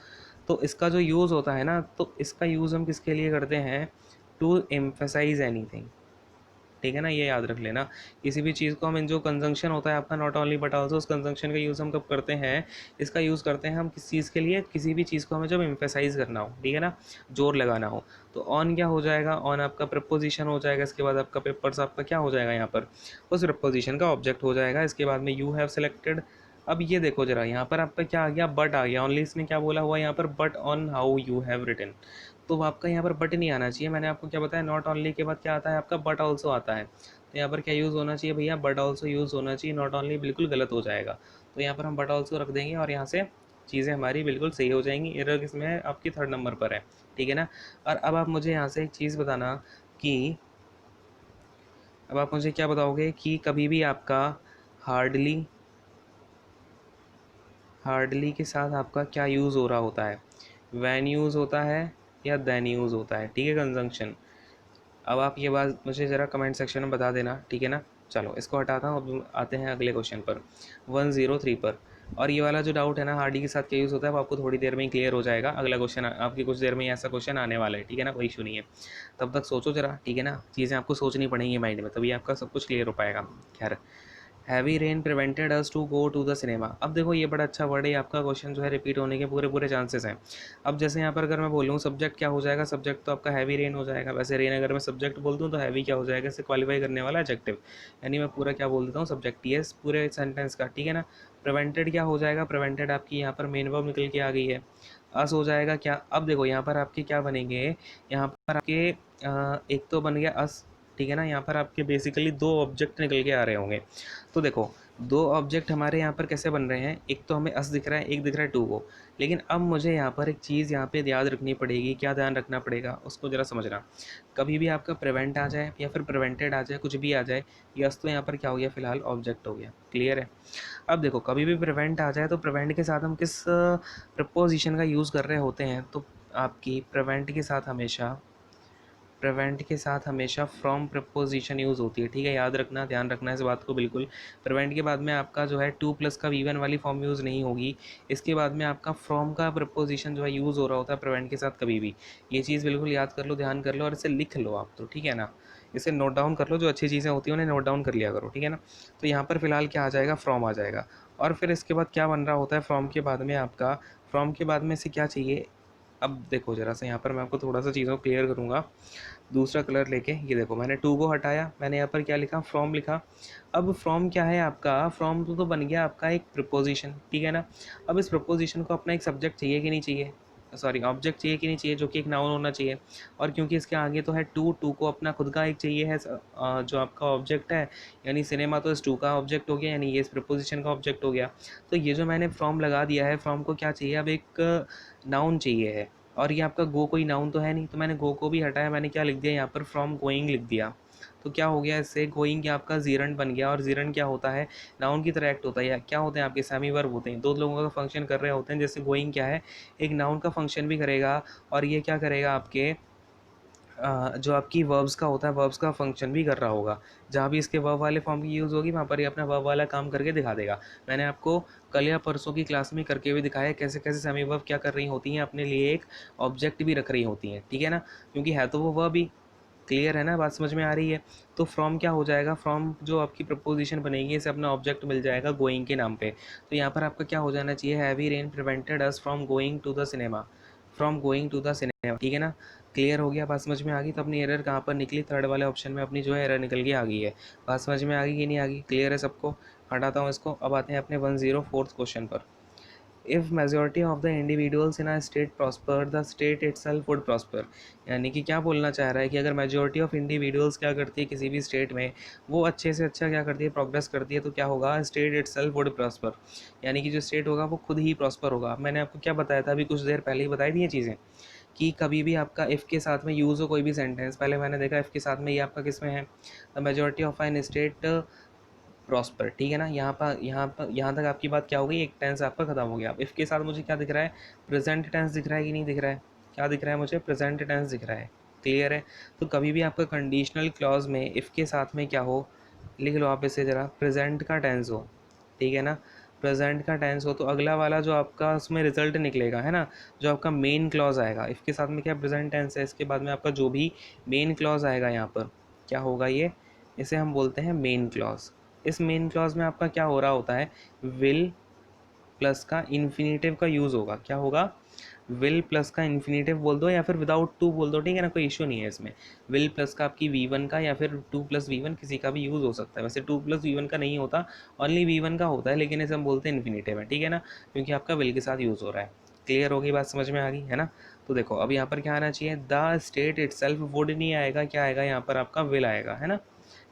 तो इसका जो यूज़ होता है ना, तो इसका यूज़ हम किसके लिए करते हैं, टू एम्फेसाइज एनीथिंग। ठीक है ना, ये याद रख लेना। किसी भी चीज़ को हम, इन जो कंजंक्शन होता है आपका नॉट ओनली बट ऑल्सो, उस कंजंक्शन का यूज़ हम कब करते हैं, इसका यूज़ करते हैं हम किस चीज़ के लिए, किसी भी चीज़ को हमें जब एम्फेसाइज करना हो। ठीक है ना, जोर लगाना हो। तो ऑन क्या हो जाएगा, ऑन आपका प्रपोजिशन हो जाएगा। इसके बाद आपका पेपर्स आपका क्या हो जाएगा, यहाँ पर उस प्रपोजिशन का ऑब्जेक्ट हो जाएगा। इसके बाद में यू हैव सेलेक्टेड। अब ये देखो जरा, यहाँ पर आपका क्या आ गया, बट आ गया। ओनली इसने क्या बोला हुआ यहाँ पर, but on how you have written. तो आपका यहाँ पर बट नहीं आना चाहिए। मैंने आपको क्या बताया, नॉट ओनली के बाद क्या आता है आपका, बट ऑल्सो आता है। तो यहाँ पर क्या यूज़ होना चाहिए भैया, बट ऑल्सो यूज़ होना चाहिए। नॉट ओनली बिल्कुल गलत हो जाएगा। तो यहाँ पर हम बट ऑल्सो रख देंगे और यहाँ से चीज़ें हमारी बिल्कुल सही हो जाएंगी। एरर किसमें है, आपकी 3rd नंबर पर है। ठीक है ना, और अब आप मुझे यहाँ से एक चीज़ बताना कि, अब आप मुझे क्या बताओगे कि कभी भी आपका हार्डली, हार्डली के साथ आपका क्या यूज़ हो रहा होता है, वैन यूज़ होता है या देन यूज़ होता है। ठीक है, कंजंक्शन। अब आप ये बात मुझे ज़रा कमेंट सेक्शन में बता देना। ठीक है ना, चलो इसको हटाता हूँ। अब आते हैं अगले क्वेश्चन पर, 103 पर। और ये वाला जो डाउट है ना, हार्डी के साथ क्या यूज़ होता है, वो आपको थोड़ी देर में ही क्लियर हो जाएगा। अगला क्वेश्चन आपकी कुछ देर में ही ऐसा क्वेश्चन आने वाला है। ठीक है ना, कोई इशू नहीं है, तब तक सोचो जरा। ठीक है ना, चीज़ें आपको सोचनी पड़ेंगी माइंड में, तभी आपका सब कुछ क्लियर हो पाएगा। खैर, heavy rain prevented us to go to the cinema. अब देखो ये बड़ा अच्छा वर्ड है, आपका क्वेश्चन जो है रिपीट होने के पूरे पूरे चांसेस हैं। अब जैसे यहाँ पर अगर मैं बोलूँ सब्जेक्ट क्या हो जाएगा, सब्जेक्ट तो आपका हैवी रेन हो जाएगा। वैसे रेन अगर मैं सब्जेक्ट बोल दूँ तो हैवी क्या हो जाएगा, इसे क्वालिफाई करने वाला एडजेक्टिव। यानी मैं पूरा क्या बोल देता हूँ, सब्जेक्ट यस पूरे सेंटेंस का। ठीक है ना, प्रिवेंटेड क्या हो जाएगा, प्रिवेंटेड आपकी यहाँ पर मेन वर्ब निकल के आ गई है। अस हो जाएगा क्या, अब देखो यहाँ पर आपके क्या बनेंगे, यहाँ पर आपके एक तो बन गया अस। ठीक है ना, यहाँ पर आपके बेसिकली 2 ऑब्जेक्ट निकल के आ रहे होंगे। तो देखो दो ऑब्जेक्ट हमारे यहाँ पर कैसे बन रहे हैं, एक तो हमें अस दिख रहा है, एक दिख रहा है टू को। लेकिन अब मुझे यहाँ पर एक चीज़ यहाँ पे याद रखनी पड़ेगी, क्या ध्यान रखना पड़ेगा उसको ज़रा समझना। कभी भी आपका प्रिवेंट आ जाए या फिर प्रिवेंटेड आ जाए, कुछ भी आ जाए, ये अस तो यहाँ पर क्या हो गया, फिलहाल ऑब्जेक्ट हो गया। क्लियर है। अब देखो कभी भी प्रिवेंट आ जाए तो प्रिवेंट के साथ हम किस प्रपोजिशन का यूज़ कर रहे होते हैं, तो आपकी प्रिवेंट के साथ हमेशा फ्रॉम प्रपोजिशन यूज़ होती है। ठीक है, याद रखना, ध्यान रखना इस बात को बिल्कुल। प्रिवेंट के बाद में आपका जो है टू प्लस का वी1 वाली फॉर्म यूज़ नहीं होगी। इसके बाद में आपका फ्रॉम का प्रपोजिशन जो है यूज़ हो रहा होता है प्रिवेंट के साथ कभी भी। ये चीज़ बिल्कुल याद कर लो, ध्यान कर लो और इसे लिख लो आप, तो ठीक है ना। इसे नोट डाउन कर लो, जो अच्छी चीज़ें होती हैं उन्हें नोट डाउन कर लिया करो, ठीक है ना। तो यहाँ पर फिलहाल क्या आ जाएगा, फ्रॉम आ जाएगा। और फिर इसके बाद क्या बन रहा होता है फ्रॉम के बाद में आपका, फ्रॉम के बाद में से क्या चाहिए। अब देखो ज़रा सा यहाँ पर मैं आपको थोड़ा सा चीज़ों को क्लियर करूँगा। दूसरा कलर लेके, ये देखो मैंने टू को हटाया, मैंने यहाँ पर क्या लिखा, फ्रॉम लिखा। अब फ्रॉम क्या है आपका, फ्रॉम तो बन गया आपका एक प्रपोजिशन, ठीक है ना। अब इस प्रपोजिशन को अपना एक सब्जेक्ट चाहिए कि नहीं चाहिए, सॉरी ऑब्जेक्ट चाहिए कि नहीं चाहिए, जो कि एक नाउन होना चाहिए। और क्योंकि इसके आगे तो है टू, टू को अपना खुद का एक चाहिए है जो आपका ऑब्जेक्ट है, यानी सिनेमा तो इस टू का ऑब्जेक्ट हो गया, यानी ये इस प्रपोजिशन का ऑब्जेक्ट हो गया। तो ये जो मैंने फ्रॉम लगा दिया है, फ्रॉम को क्या चाहिए, अब एक नाउन चाहिए है। और ये आपका गो कोई नाउन तो है नहीं, तो मैंने गो को भी हटाया, मैंने क्या लिख दिया यहाँ पर, फ्रॉम गोइंग लिख दिया। तो क्या हो गया, इससे गोइंग क्या आपका जीरंड बन गया। और जीरंड क्या होता है, नाउन की तरह एक्ट होता है, या क्या होते हैं आपके सेमी वर्ब होते हैं, दो लोगों का फंक्शन कर रहे होते हैं। जैसे गोइंग क्या है, एक नाउन का फंक्शन भी करेगा, और ये क्या करेगा आपके जो आपकी वर्ब्स का होता है, वर्ब्स का फंक्शन भी कर रहा होगा। जहाँ भी इसके वर्ब वाले फॉर्म की यूज़ होगी वहाँ पर ये अपना वर्ब वाला काम करके दिखा देगा। मैंने आपको कल या परसों की क्लास में करके भी दिखाया कैसे कैसे सेमी वर्ब क्या कर रही होती हैं, अपने लिए एक ऑब्जेक्ट भी रख रही होती हैं, ठीक है ना। क्योंकि है तो वो वर्ब ही। क्लियर है ना, बात समझ में आ रही है। तो फ्रॉम क्या हो जाएगा, फ्रॉम जो आपकी प्रपोजिशन बनेगी, इसे अपना ऑब्जेक्ट मिल जाएगा गोइंग के नाम पे। तो यहाँ पर आपका क्या हो जाना चाहिए, heavy rain prevented us from going to the cinema, from going to the cinema, ठीक है ना। क्लियर हो गया, बात समझ में आ गई। तो अपनी एरर कहाँ पर निकली, थर्ड वाले ऑप्शन में अपनी जो है एरर निकल के आ गई है। बात समझ में आ गई कि नहीं आ गई, क्लियर है सबको। हटाता हूँ इसको, अब आते हैं अपने 104th क्वेश्चन पर। If majority of the individuals in a state prosper the state itself would prosper. यानी कि क्या बोलना चाह रहा है कि अगर मेजॉरिटी ऑफ इंडिविजुअल्स क्या करती है किसी भी स्टेट में, वो अच्छे से अच्छा क्या करती है, प्रोग्रेस करती है, तो क्या होगा, स्टेट इटसेल्फ वुड प्रॉस्पर। यानी कि जो स्टेट होगा वो खुद ही प्रॉस्पर होगा। मैंने आपको क्या बताया था अभी कुछ देर पहले ही बताई थी ये चीज़ें, कि कभी भी आपका इफ़ के साथ में यूज़ हो कोई भी सेंटेंस, पहले मैंने देखा इफ़ के साथ में ये आपका किस में है, the majority of an state prosper, ठीक है ना। यहाँ तक आपकी बात क्या हो गई, एक टेंस आपका खत्म हो गया। अब इफ़ के साथ मुझे क्या दिख रहा है, प्रेजेंट टेंस दिख रहा है कि नहीं दिख रहा है, क्या दिख रहा है मुझे, प्रेजेंट टेंस दिख रहा है। क्लियर है। तो कभी भी आपका कंडीशनल क्लॉज में इफ़ के साथ में क्या हो, लिख लो आप इसे ज़रा, प्रेजेंट का टेंस हो, ठीक है ना। प्रेजेंट का टेंस हो तो अगला वाला जो आपका उसमें रिजल्ट निकलेगा, है ना, जो आपका मेन क्लॉज आएगा, इफ़ के साथ में क्या प्रेजेंट टेंस है, इसके बाद में आपका जो भी मेन क्लॉज आएगा यहाँ पर क्या होगा, ये इसे हम बोलते हैं मेन क्लॉज। इस मेन क्लॉज में आपका क्या हो रहा होता है, विल प्लस का इन्फिनेटिव का यूज़ होगा। क्या होगा, विल प्लस का इन्फिनेटिव बोल दो या फिर विदाउट टू बोल दो, ठीक है ना, कोई इशू नहीं है इसमें। विल प्लस का आपकी वी1 का या फिर टू प्लस वी1 किसी का भी यूज़ हो सकता है। वैसे टू प्लस वी1 का नहीं होता, ओनली वी1 का होता है, लेकिन इसे हम बोलते हैं इन्फिनेटिव है, ठीक है ना, क्योंकि आपका विल के साथ यूज़ हो रहा है। क्लियर हो गई बात, समझ में आ गई है ना। तो देखो अब यहाँ पर क्या आना चाहिए, द स्टेट इटसेल्फ वुड नहीं आएगा, क्या आएगा यहाँ पर आपका विल आएगा, है ना।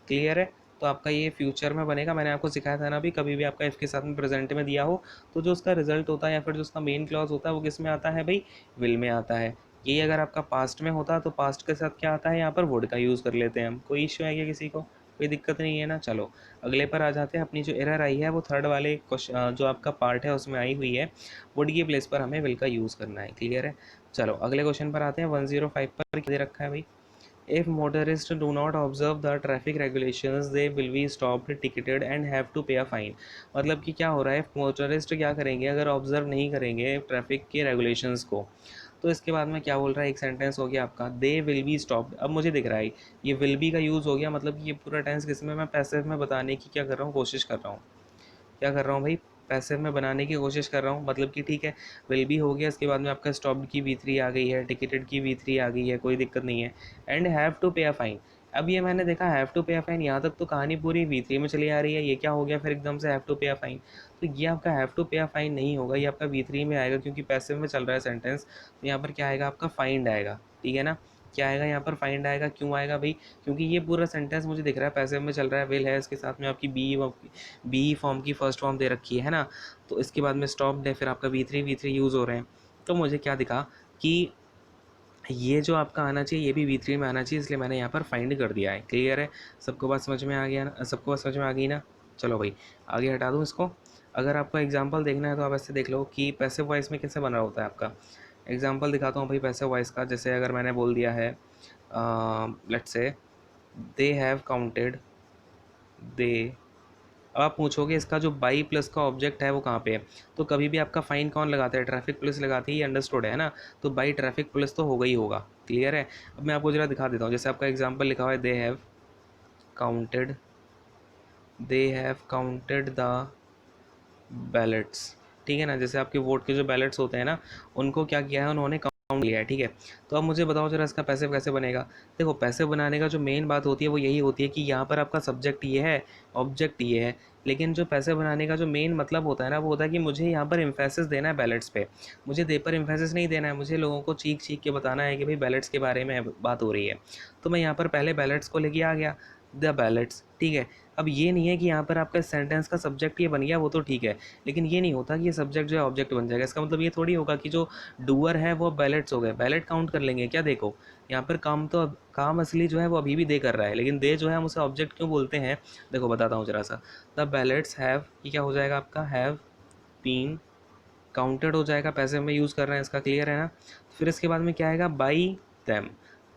क्लियर है। तो आपका ये फ्यूचर में बनेगा, मैंने आपको सिखाया था ना अभी, कभी भी आपका इफ़ के साथ में प्रेजेंट में दिया हो तो जो उसका रिजल्ट होता है या फिर जो उसका मेन क्लॉज होता है वो किस में आता है भाई, विल में आता है। यही अगर आपका पास्ट में होता तो पास्ट के साथ क्या आता है, यहाँ पर वुड का यूज़ कर लेते हैं हम। कोई इश्यू है क्या किसी को, कोई दिक्कत नहीं है ना। चलो अगले पर आ जाते हैं। अपनी जो एरर आई है वो थर्ड वाले क्वेश्चन जो आपका पार्ट है उसमें आई हुई है, वुड की प्लेस पर हमें विल का यूज़ करना है। क्लियर है। चलो अगले क्वेश्चन पर आते हैं। 105 पर क्या दे रखा है भाई, if motorists do not observe the traffic regulations they will be stopped, ticketed and have to pay a fine। मतलब कि क्या हो रहा है, मोटरिस्ट क्या करेंगे, अगर ऑब्जर्व नहीं करेंगे ट्रैफिक के रेगुलेशंस को, तो इसके बाद में क्या बोल रहा है, एक सेंटेंस हो गया आपका, दे विल बी स्टॉप्ड। अब मुझे दिख रहा है ये विल बी का यूज़ हो गया, मतलब कि ये पूरा टेंस किस में, मैं पैसिव में बताने की क्या कर रहा हूँ, कोशिश कर रहा हूँ। क्या कर रहा हूँ भाई, पैसिव में बनाने की कोशिश कर रहा हूँ। मतलब कि ठीक है, विल भी हो गया, इसके बाद में आपका स्टॉप्ड की वी3 आ गई है, टिकटेड की वी3 आ गई है, कोई दिक्कत नहीं है। एंड हैव टू पे अ फाइन। अब ये मैंने देखा हैव टू पे अ फाइन, यहाँ तक तो कहानी पूरी वी3 में चली आ रही है, ये क्या हो गया फिर एकदम से हैव टू पे अ फाइन। तो ये आपका हैव टू पे अ फाइन नहीं होगा, ये आपका वी3 में आएगा, क्योंकि पैसिव में चल रहा है सेंटेंस। तो यहाँ पर क्या आएगा आपका फाइंड आएगा, ठीक है ना। क्या आएगा यहाँ पर, फाइंड आएगा। क्यों आएगा भाई, क्योंकि ये पूरा सेंटेंस मुझे दिख रहा है पैसिव में चल रहा है, विल है, इसके साथ में आपकी बी फॉर्म की फर्स्ट फॉर्म दे रखी है ना, तो इसके बाद में स्टॉप्ड है, फिर आपका वी थ्री यूज़ हो रहे हैं। तो मुझे क्या दिखा कि ये जो आपका आना चाहिए ये भी V3 में आना चाहिए, इसलिए मैंने यहाँ पर फाइंड कर दिया है। क्लियर है, सबको बात समझ में आ गया ना, सबको बात समझ में आ गई ना। चलो भाई आगे हटा दूँ इसको। अगर आपको एग्जांपल देखना है तो आप ऐसे देख लो कि पैसिव वॉइस में कैसे बना होता है आपका। एग्जांपल दिखाता हूँ भाई पैसिव वॉइस का। जैसे अगर मैंने बोल दिया है let's say they have counted, दे, अब आप पूछोगे इसका जो बाई प्लस का ऑब्जेक्ट है वो कहाँ पे है, तो कभी भी आपका फाइन कौन लगाता है, ट्रैफिक पुलिस लगाती है, ये अंडरस्टूड है ना। तो बाई ट्रैफिक पुलिस तो होगा ही होगा। क्लियर है। अब मैं आपको जरा दिखा देता हूँ, जैसे आपका एग्जांपल लिखा हुआ है counted they have counted the ballets, ठीक है ना। जैसे आपके वोट के जो बैलेट्स होते हैं ना, उनको क्या किया है, उन्होंने काउंट किया है, ठीक है। तो अब मुझे बताओ जरा इसका पैसिव कैसे बनेगा। देखो पैसिव बनाने का जो मेन बात होती है वो यही होती है कि यहाँ पर आपका सब्जेक्ट ये है, ऑब्जेक्ट ये है, लेकिन जो पैसिव बनाने का जो मेन मतलब होता है ना, वो होता है कि मुझे यहाँ पर इम्फेसिस देना है बैलेट्स पे। मुझे दे पर इम्फेसिस नहीं देना है, मुझे लोगों को चीख चीख के बताना है कि भाई बैलेट्स के बारे में बात हो रही है। तो मैं यहाँ पर पहले बैलेट्स को लेके आ गया, द बैलेट्स, ठीक है। अब ये नहीं है कि यहाँ पर आपका सेंटेंस का सब्जेक्ट ये बन गया, वो तो ठीक है, लेकिन ये नहीं होता कि ये सब्जेक्ट जो है ऑब्जेक्ट बन जाएगा। इसका मतलब ये थोड़ी होगा कि जो डूअर है वो बैलेट्स हो गए, बैलेट काउंट कर लेंगे क्या। देखो यहाँ पर काम तो काम असली जो है वो अभी भी दे कर रहा है, लेकिन दे जो है हम उसे ऑब्जेक्ट क्यों बोलते हैं, देखो बताता हूँ जरा सा। द बैलेट्स हैव, ये क्या हो जाएगा आपका, हैव बीन काउंटेड हो जाएगा, पैसे में यूज़ कर रहे हैं इसका। क्लियर है ना। फिर इसके बाद में क्या आएगा, बाई दैम।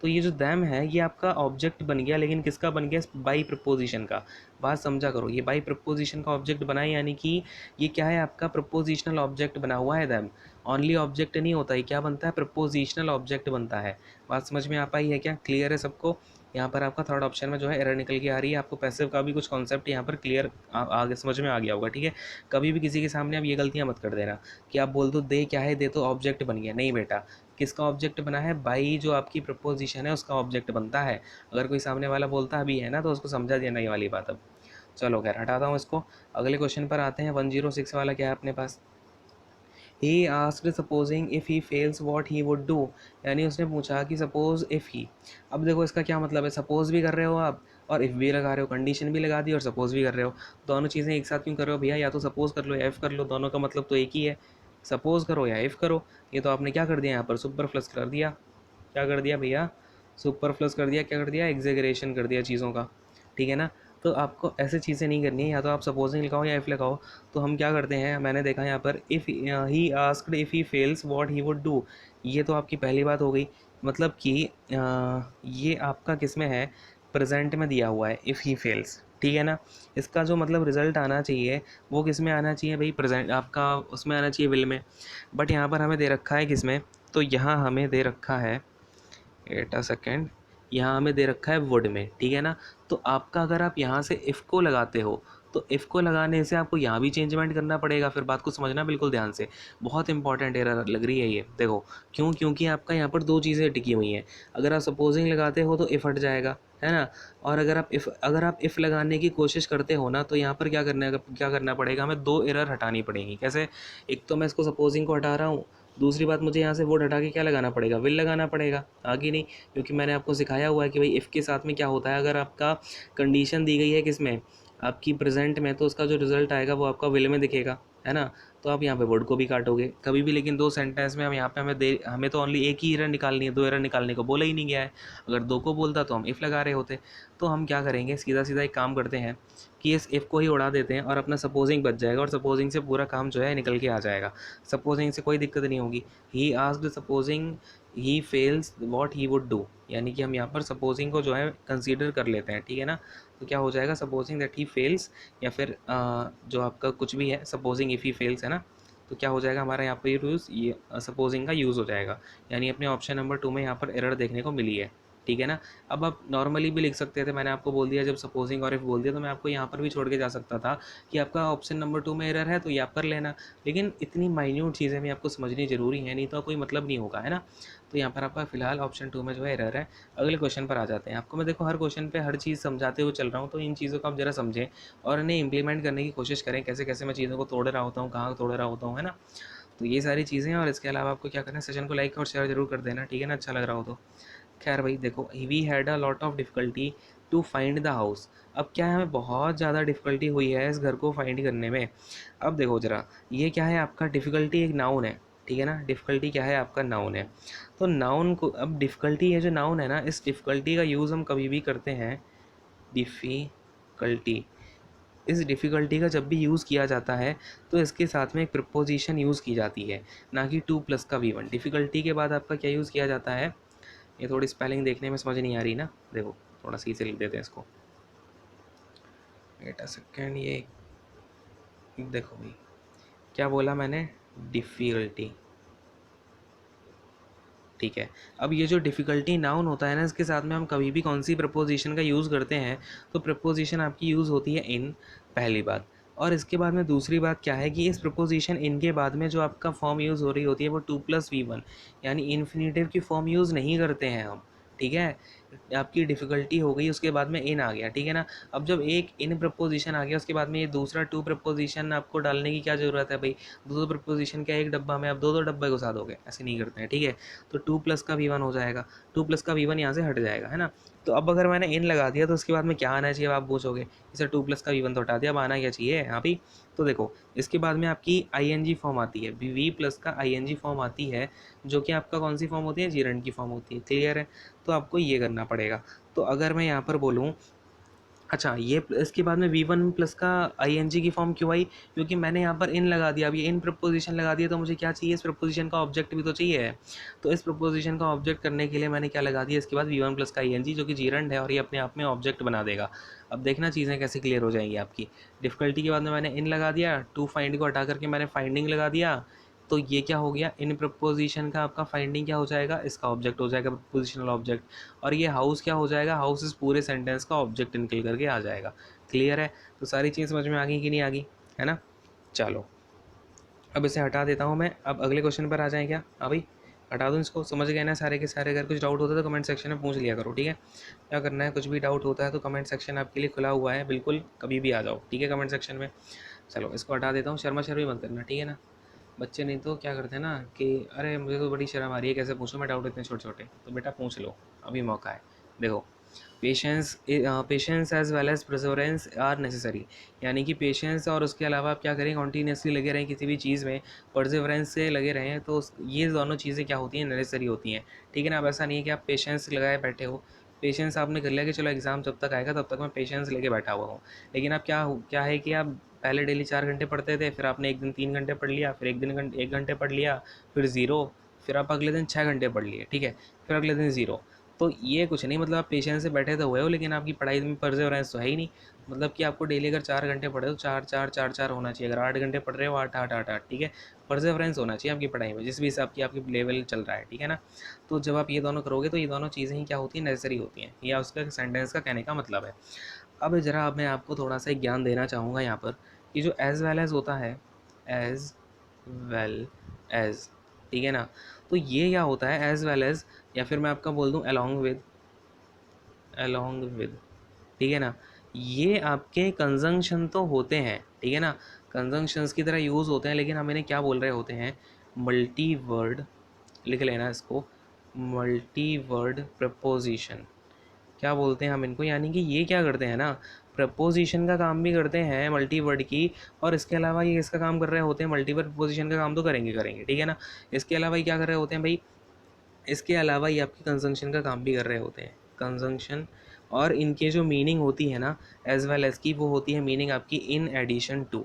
तो ये जो दैम है ये आपका ऑब्जेक्ट बन गया, लेकिन किसका बन गया, बाई प्रपोजिशन का। बात समझा करो, ये बाई प्रपोजिशन का ऑब्जेक्ट बना है, यानी कि ये क्या है आपका प्रपोजिशनल ऑब्जेक्ट बना हुआ है दैम। ऑनली ऑब्जेक्ट नहीं होता, ये क्या बनता है, प्रपोजिशनल ऑब्जेक्ट बनता है। बात समझ में आ पाई है क्या, क्लियर है सबको। यहाँ पर आपका थर्ड ऑप्शन में जो है एरर निकल के आ रही है। आपको पैसिव का भी कुछ कॉन्सेप्ट यहाँ पर क्लियर आगे समझ में आ गया होगा, ठीक है। कभी भी किसी के सामने आप ये गलतियाँ मत कर देना कि आप बोल दो दे क्या है, दे तो ऑब्जेक्ट बन गया, नहीं बेटा। किसका ऑब्जेक्ट बना है, बाई जो आपकी प्रपोजिशन है उसका ऑब्जेक्ट बनता है। अगर कोई सामने वाला बोलता भी है ना तो उसको समझा देना ये वाली बात। अब चलो खैर हटाता हूँ इसको। अगले क्वेश्चन पर आते हैं। 106 वाला क्या है अपने पास, he asked supposing if he fails what he would do, यानी उसने पूछा कि सपोज इफ़ ही। अब देखो इसका क्या मतलब है, सपोज भी कर रहे हो आप और इफ़ भी लगा रहे हो, कंडीशन भी लगा दी और सपोज भी कर रहे हो। दोनों चीज़ें एक साथ क्यों कर रहे हो भैया, या तो सपोज कर लो या इफ़ कर लो, दोनों का मतलब तो एक ही है, सपोज करो या इफ़ करो। ये तो आपने क्या कर दिया यहाँ पर, सुपर फ्लस कर दिया। क्या कर दिया भैया, सुपर फ्लस कर दिया, क्या कर दिया, एग्जेगरेशन कर दिया चीज़ों का, ठीक है ना। तो आपको ऐसी चीज़ें नहीं करनी है, या तो आप सपोजिंग लिखाओ या इफ़ लगाओ। तो हम क्या करते हैं, मैंने देखा यहाँ पर if he asked if he fails what he would do, ये तो आपकी पहली बात हो गई। मतलब कि ये आपका किस में है, प्रेजेंट में दिया हुआ है इफ़ ही फेल्स, ठीक है ना। इसका जो मतलब रिजल्ट आना चाहिए वो किस में आना चाहिए भाई, प्रेजेंट आपका उसमें आना चाहिए, विल में। बट यहाँ पर हमें दे रखा है किस में, तो यहाँ हमें दे रखा है, वेट अ सेकेंड, यहाँ हमें दे रखा है वुड में, ठीक है ना। तो आपका अगर आप यहाँ से इफ़ को लगाते हो तो इफ़ को लगाने से आपको यहाँ भी चेंजमेंट करना पड़ेगा। फिर बात को समझना बिल्कुल ध्यान से, बहुत इंपॉर्टेंट एरर लग रही है ये। देखो क्यों, क्योंकि आपका यहाँ पर दो चीज़ें टिकी हुई हैं। अगर आप सपोजिंग लगाते हो तो इफ़ हट जाएगा, है ना। और अगर आप इफ़ लगाने की कोशिश करते हो ना, तो यहाँ पर क्या करना पड़ेगा, हमें दो एरर हटानी पड़ेगी। कैसे, एक तो मैं इसको सपोजिंग को हटा रहा हूँ, दूसरी बात मुझे यहाँ से वुड हटा के क्या लगाना पड़ेगा, विल लगाना पड़ेगा, आगे नहीं। क्योंकि मैंने आपको सिखाया हुआ है कि भाई इफ़ के साथ में क्या होता है, अगर आपका कंडीशन दी गई है किस में, आपकी प्रेजेंट में, तो उसका जो रिजल्ट आएगा वो आपका विल में दिखेगा, है ना। तो आप यहाँ पे वर्ड को भी काटोगे कभी भी, लेकिन दो सेंटेंस में हम यहाँ पे हमें तो ओनली एक ही एरर निकालनी है, दो एरर निकालने को बोला ही नहीं गया है। अगर दो को बोलता तो हम इफ़ लगा रहे होते। तो हम क्या करेंगे, सीधा सीधा एक काम करते हैं कि इस इफ़ को ही उड़ा देते हैं और अपना सपोजिंग बच जाएगा, और सपोजिंग से पूरा काम जो है निकल के आ जाएगा। सपोजिंग से कोई दिक्कत नहीं होगी। ही asked supposing he fails what he would do, यानी कि हम यहाँ पर सपोजिंग को जो है कंसीडर कर लेते हैं, ठीक है ना। तो क्या हो जाएगा, सपोजिंग दैट ही फेल्स, या फिर जो आपका कुछ भी है, सपोजिंग इफ़ ही फेल्स, है ना। तो क्या हो जाएगा हमारा यहाँ पर यूज़, ये सपोजिंग का यूज़ हो जाएगा। यानी अपने ऑप्शन नंबर 2 में यहाँ पर एरर देखने को मिली है, ठीक है ना। अब आप नॉर्मली भी लिख सकते थे, मैंने आपको बोल दिया जब सपोजिंग और इफ़ बोल दिया, तो मैं आपको यहाँ पर भी छोड़ के जा सकता था कि आपका ऑप्शन नंबर 2 में एरर है तो ये आप कर लेना। लेकिन इतनी माइन्यूट चीज़ें भी आपको समझनी ज़रूरी है, नहीं तो कोई मतलब नहीं होगा, है ना। तो यहाँ पर आपका फिलहाल ऑप्शन 2 में जो है एरर है। अगले क्वेश्चन पर आ जाते हैं। आपको मैं देखो हर क्वेश्चन पे हर चीज़ समझाते हुए चल रहा हूँ, तो इन चीज़ों को आप ज़रा समझें और इन्हें इंप्लीमेंट करने की कोशिश करें, कैसे कैसे मैं चीज़ों को तोड़ रहा होता हूँ, कहाँ तोड़ रहा होता हूँ, है ना। तो ये सारी चीज़ें हैं, और इसके अलावा आपको क्या करना है, सेशन को लाइक और शेयर जरूर कर देना, ठीक है ना, अच्छा लग रहा हो तो। खैर भाई देखो, we had a lot of difficulty to find the house. अब क्या है, हमें बहुत ज़्यादा डिफ़िकल्टी हुई है इस घर को फाइंड करने में। अब देखो ज़रा, ये क्या है आपका, डिफ़िकल्टी एक नाउन है, ठीक है ना, डिफ़िकल्टी क्या है आपका, नाउन है। तो नाउन को, अब डिफ़िकल्टी ये जो नाउन है ना, इस डिफ़िकल्टी का यूज़ हम कभी भी करते हैं, डिफ़िकल्टी, इस डिफ़िकल्टी का जब भी यूज़ किया जाता है तो इसके साथ में एक प्रिपोजिशन यूज़ की जाती है, ना कि टू प्लस का वी1। डिफ़िकल्टी के बाद आपका क्या यूज़ किया जाता है, ये थोड़ी स्पेलिंग देखने में समझ नहीं आ रही ना, देखो थोड़ा सही से लिख देते हैं इसको, वेट अ सेकेंड, ये देखो भाई, क्या बोला मैंने, डिफ़िकल्टी, ठीक है। अब ये जो डिफ़िकल्टी नाउन होता है ना, इसके साथ में हम कभी भी कौन सी प्रपोजिशन का यूज़ करते हैं, तो प्रपोजिशन आपकी यूज़ होती है इन, पहली बात। और इसके बाद में दूसरी बात क्या है कि इस प्रपोजिशन इन के बाद में जो आपका फॉर्म यूज़ हो रही होती है वो टू प्लस वी वन, यानी इन्फिनेटिव की फॉर्म यूज़ नहीं करते हैं हम, ठीक है। आपकी डिफ़िकल्टी हो गई, उसके बाद में इन आ गया, ठीक है ना। अब जब एक इन प्रपोजिशन आ गया, उसके बाद में ये दूसरा टू प्रपोजिशन आपको डालने की क्या ज़रूरत है भाई, दो दो प्रपोजिशन क्या एक डब्बा में आप दो दो डब्बे घुसा दोगे, ऐसे नहीं करते हैं, ठीक है। तो टू प्लस का वी वन हो जाएगा, टू प्लस का वी वन यहाँ से हट जाएगा, है ना। तो अब अगर मैंने इन लगा दिया तो उसके बाद में क्या आना चाहिए, अब आप पूछोगे, इसे टू प्लस का वी वन तो हटा दिया, अब आना क्या चाहिए यहाँ पे। तो देखो, इसके बाद में आपकी आई एन जी फॉर्म आती है, वी प्लस का आई एन जी फॉर्म आती है, जो कि आपका कौन सी फॉर्म होती है, जीरंड की फॉर्म होती है, क्लियर है। तो आपको ये करना पड़ेगा। तो अगर मैं यहाँ पर बोलूँ, अच्छा ये इसके बाद में वी वन प्लस का आई एन जी की फॉर्म क्यों आई, क्योंकि मैंने यहाँ पर इन लगा दिया। अब ये इन प्रपोजिशन लगा दिया तो मुझे क्या चाहिए, इस प्रपोजिशन का ऑब्जेक्ट भी तो चाहिए। तो इस प्रपोजिशन का ऑब्जेक्ट करने के लिए मैंने क्या लगा दिया, इसके बाद वी वन प्लस का आई एन जी, जो कि जीरंड है और ये अपने आप में ऑब्जेक्ट बना देगा। अब देखना चीज़ें कैसे क्लियर हो जाएंगी आपकी। डिफ़िकल्टी के बाद में मैंने इन लगा दिया, टू फाइंड को हटा करके मैंने फाइंडिंग लगा दिया, तो ये क्या हो गया, इन प्रपोजिशन का आपका फाइंडिंग क्या हो जाएगा, इसका ऑब्जेक्ट हो जाएगा, प्रपोजिशनल ऑब्जेक्ट। और ये हाउस क्या हो जाएगा, हाउस इस पूरे सेंटेंस का ऑब्जेक्ट निकल करके आ जाएगा। क्लियर है। तो सारी चीज़ समझ में आ गई कि नहीं आ गई, है ना। चलो, अब इसे हटा देता हूँ मैं, अब अगले क्वेश्चन पर आ जाएं क्या, हाँ भाई, हटा दूँ इसको, समझ गए ना सारे के सारे। अगर कुछ डाउट होता है तो कमेंट सेक्शन में पूछ लिया करो, ठीक है। क्या करना है, कुछ भी डाउट होता है तो कमेंट सेक्शन आपके लिए खुला हुआ है, बिल्कुल कभी भी आ जाओ, ठीक है, कमेंट सेक्शन में। चलो इसको हटा देता हूँ, शर्मा शर्मी मत करना, ठीक है ना। बच्चे नहीं तो क्या करते हैं ना कि अरे मुझे तो बड़ी शर्म आ रही है, कैसे पूछूं मैं डाउट इतने छोटे छोटे, तो बेटा पूछ लो, अभी मौका है। देखो, patience as well as perseverance are necessary, यानी कि पेशेंस और उसके अलावा आप क्या करें, कॉन्टीन्यूसली लगे रहें किसी भी चीज़ में, परसेवरेंस से लगे रहें, तो ये दोनों चीज़ें क्या होती हैं, नेसेसरी होती हैं, ठीक है ना। अब ऐसा नहीं है कि आप पेशेंस लगाए बैठे हो, पेशेंस आपने कर लिया कि चलो एग्ज़ाम जब तक आएगा तब तक मैं पेशेंस लेके बैठा हुआ हूँ, लेकिन अब क्या है कि आप पहले डेली 4 घंटे पढ़ते थे, फिर आपने एक दिन 3 घंटे पढ़ लिया, फिर एक दिन 1 घंटे पढ़ लिया, फिर ज़ीरो, फिर आप अगले दिन 6 घंटे पढ़ लिए, ठीक है, फिर अगले दिन ज़ीरो। तो ये कुछ नहीं, मतलब आप पेशेंस से बैठे तो हुए हो, लेकिन आपकी पढ़ाई में परसेवरेंस तो है ही नहीं। मतलब कि आपको डेली अगर 4 घंटे पढ़े हो, चार चार चार चार होना चाहिए, अगर 8 घंटे पढ़ रहे हो, आठ आठ आठ आठ, ठीक है। परसेवरेंस होना चाहिए आपकी पढ़ाई में, जिस भी हिसाब की आपकी लेवल चल रहा है, ठीक है ना। तो जब आप ये दोनों करोगे तो ये दोनों चीज़ें ही क्या होती हैं, नेसेसरी होती हैं, ये उसका सेंटेंस का कहने का मतलब है। अब ज़रा अब मैं आपको थोड़ा सा एक ज्ञान देना चाहूँगा यहाँ पर, कि जो एज़ वेल एज़ होता है, एज़ वेल एज़, ठीक है ना, तो ये क्या होता है एज़ वेल एज़, या फिर मैं आपका बोल दूँ अलॉन्ग विद, ठीक है ना। ये आपके कंजंक्शन तो होते हैं, ठीक है ना, कंजंक्शंस की तरह यूज़ होते हैं, लेकिन हम इन्हें क्या बोल रहे होते हैं, मल्टी वर्ड, लिख लेना इसको, मल्टी वर्ड प्रपोजिशन, क्या बोलते हैं हम इनको, यानी कि ये क्या करते हैं ना, प्रपोजिशन का काम भी करते हैं मल्टी वर्ड की, और इसके अलावा ये इसका काम कर रहे होते हैं, मल्टीवर्ड प्रपोजिशन का काम तो करेंगे करेंगे, ठीक है ना। इसके अलावा ये क्या कर रहे होते हैं भाई, इसके अलावा ये आपकी कंजंक्शन का काम भी कर रहे होते हैं, कंजंक्शन। और इनके जो मीनिंग होती है ना, एज वेल एज की, वो होती है मीनिंग आपकी इन एडिशन टू,